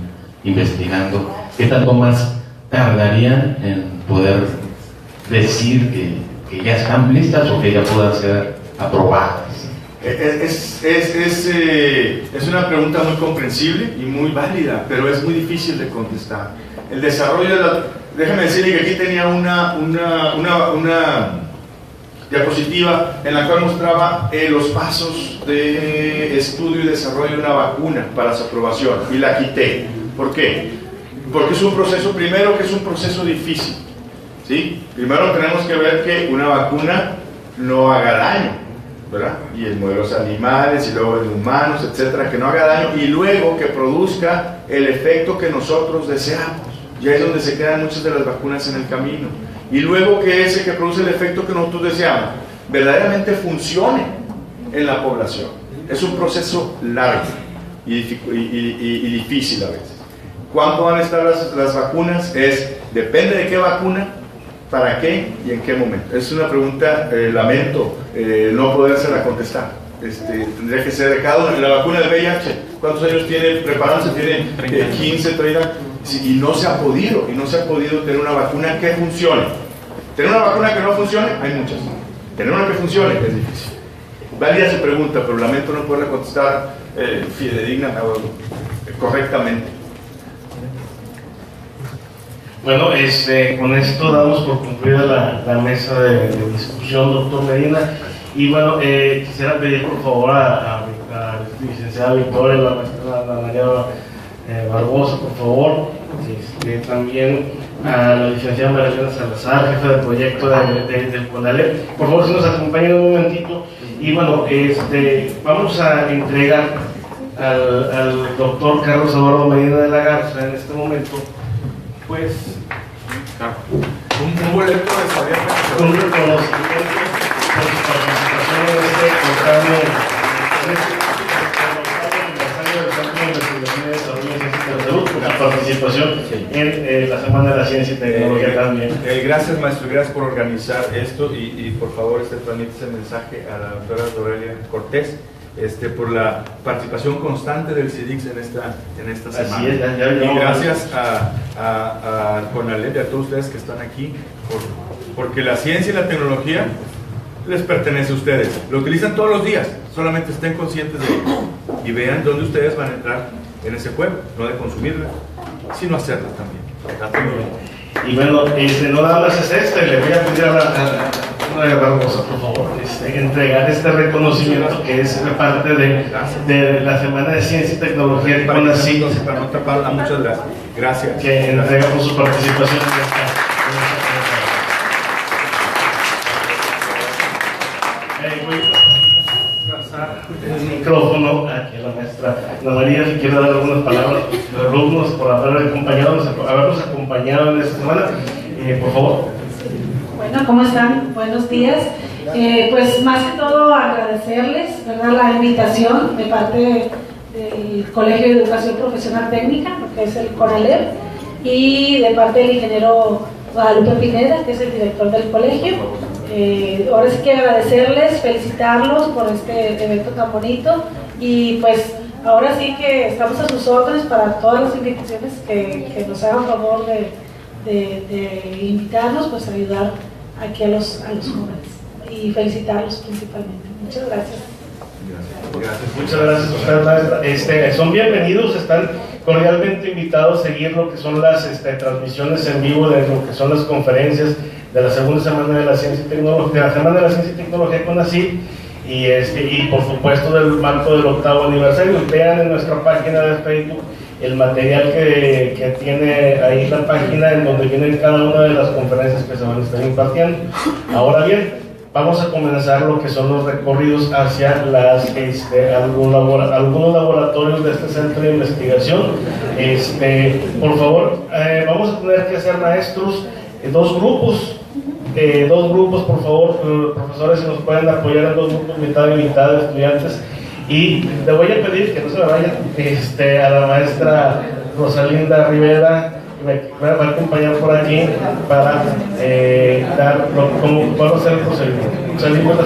investigando, ¿qué tanto más tardarían en poder decir que ya están listas o que ya puedan ser aprobadas? Es una pregunta muy comprensible y muy válida, pero es muy difícil de contestar. El desarrollo de la... Déjame decirle que aquí tenía una diapositiva en la cual mostraba los pasos de estudio y desarrollo de una vacuna para su aprobación, y la quité. ¿Por qué? Porque es un proceso, primero, que es un proceso difícil, ¿sí? Primero tenemos que ver que una vacuna no haga daño, ¿verdad? Y en modelos animales y luego en humanos, etcétera, que no haga daño, y luego que produzca el efecto que nosotros deseamos. Ya es donde se quedan muchas de las vacunas en el camino. Y luego que ese que produce el efecto que nosotros deseamos verdaderamente funcione en la población. Es un proceso largo y difícil a veces. ¿Cuándo van a estar las vacunas? Depende de qué vacuna, para qué y en qué momento. Es una pregunta, lamento no podérsela contestar. Tendría que ser de cada uno. La vacuna del VIH, ¿cuántos años tiene preparándose? Tiene 15, 30, y no se ha podido tener una vacuna que funcione. Tener una vacuna que no funcione, hay muchas. Tener una que funcione es difícil. Válida su pregunta, pero lamento no poderla contestar fidedigna o correctamente. Bueno, con esto damos por concluida la mesa de discusión, doctor Medina. Y bueno, quisiera pedir por favor a la licenciada Victoria, la maestra Ana María Barbosa, por favor, también a la licenciada María Elena Salazar, jefa de proyecto del CONALEP. Por favor, si nos acompañan un momentito. Y bueno, vamos a entregar al doctor Carlos Eduardo Medina de la Garza en este momento, pues, un boleto de saber, un reconocimiento por su participación en este programa, por su participación en la Semana de la Ciencia y Tecnología también. Gracias, maestro, gracias por organizar esto y por favor transmite ese mensaje a la doctora Dorelia Cortés, por la participación constante del CIDIX en esta semana. Así es, y gracias a CONALEP y a todos ustedes que están aquí, porque la ciencia y la tecnología les pertenece a ustedes. Lo utilizan todos los días, solamente estén conscientes de ello y vean dónde ustedes van a entrar en ese juego, no de consumirla, sino hacerla también. Y bueno, no nada más es le voy a pedir a la Barbosa, por favor, entregar este reconocimiento que es parte de la Semana de Ciencia y Tecnología de CONACYT. Para no taparla, muchas gracias. Gracias. Que entrega por su participación en esta. Voy a pasar el micrófono aquí a la maestra Ana María, si quiere dar algunas palabras a los alumnos por habernos acompañado en esta semana, por favor. Bueno, ¿cómo están? Buenos días. Pues más que todo agradecerles, ¿verdad?, la invitación de parte del Colegio de Educación Profesional Técnica, que es el CONALEP, y de parte del ingeniero Guadalupe Pineda, que es el director del colegio. Ahora sí que agradecerles, felicitarlos por este evento tan bonito, y pues ahora sí que estamos a sus órdenes para todas las invitaciones que nos hagan favor de invitarnos, pues a ayudar aquí a los jóvenes y felicitarlos principalmente. Muchas gracias. Muchas gracias, maestra. Son bienvenidos, están cordialmente invitados a seguir lo que son las transmisiones en vivo de lo que son las conferencias de la segunda semana de la Ciencia y Tecnología, de la Semana de la Ciencia y Tecnología CONACYT, y por supuesto del marco del 8º aniversario. Vean en nuestra página de Facebook el material que tiene ahí la página, en donde vienen cada una de las conferencias que se van a estar impartiendo. Ahora bien, vamos a comenzar lo que son los recorridos hacia algunos laboratorios de este centro de investigación. Por favor, vamos a tener que hacer, maestros, dos grupos, por favor, profesores, si nos pueden apoyar en 2 grupos, mitad y mitad de estudiantes. Y le voy a pedir que no se me vaya, a la maestra Rosalinda Rivera, me va a acompañar por aquí para dar cómo va a ser el procedimiento. Salimos de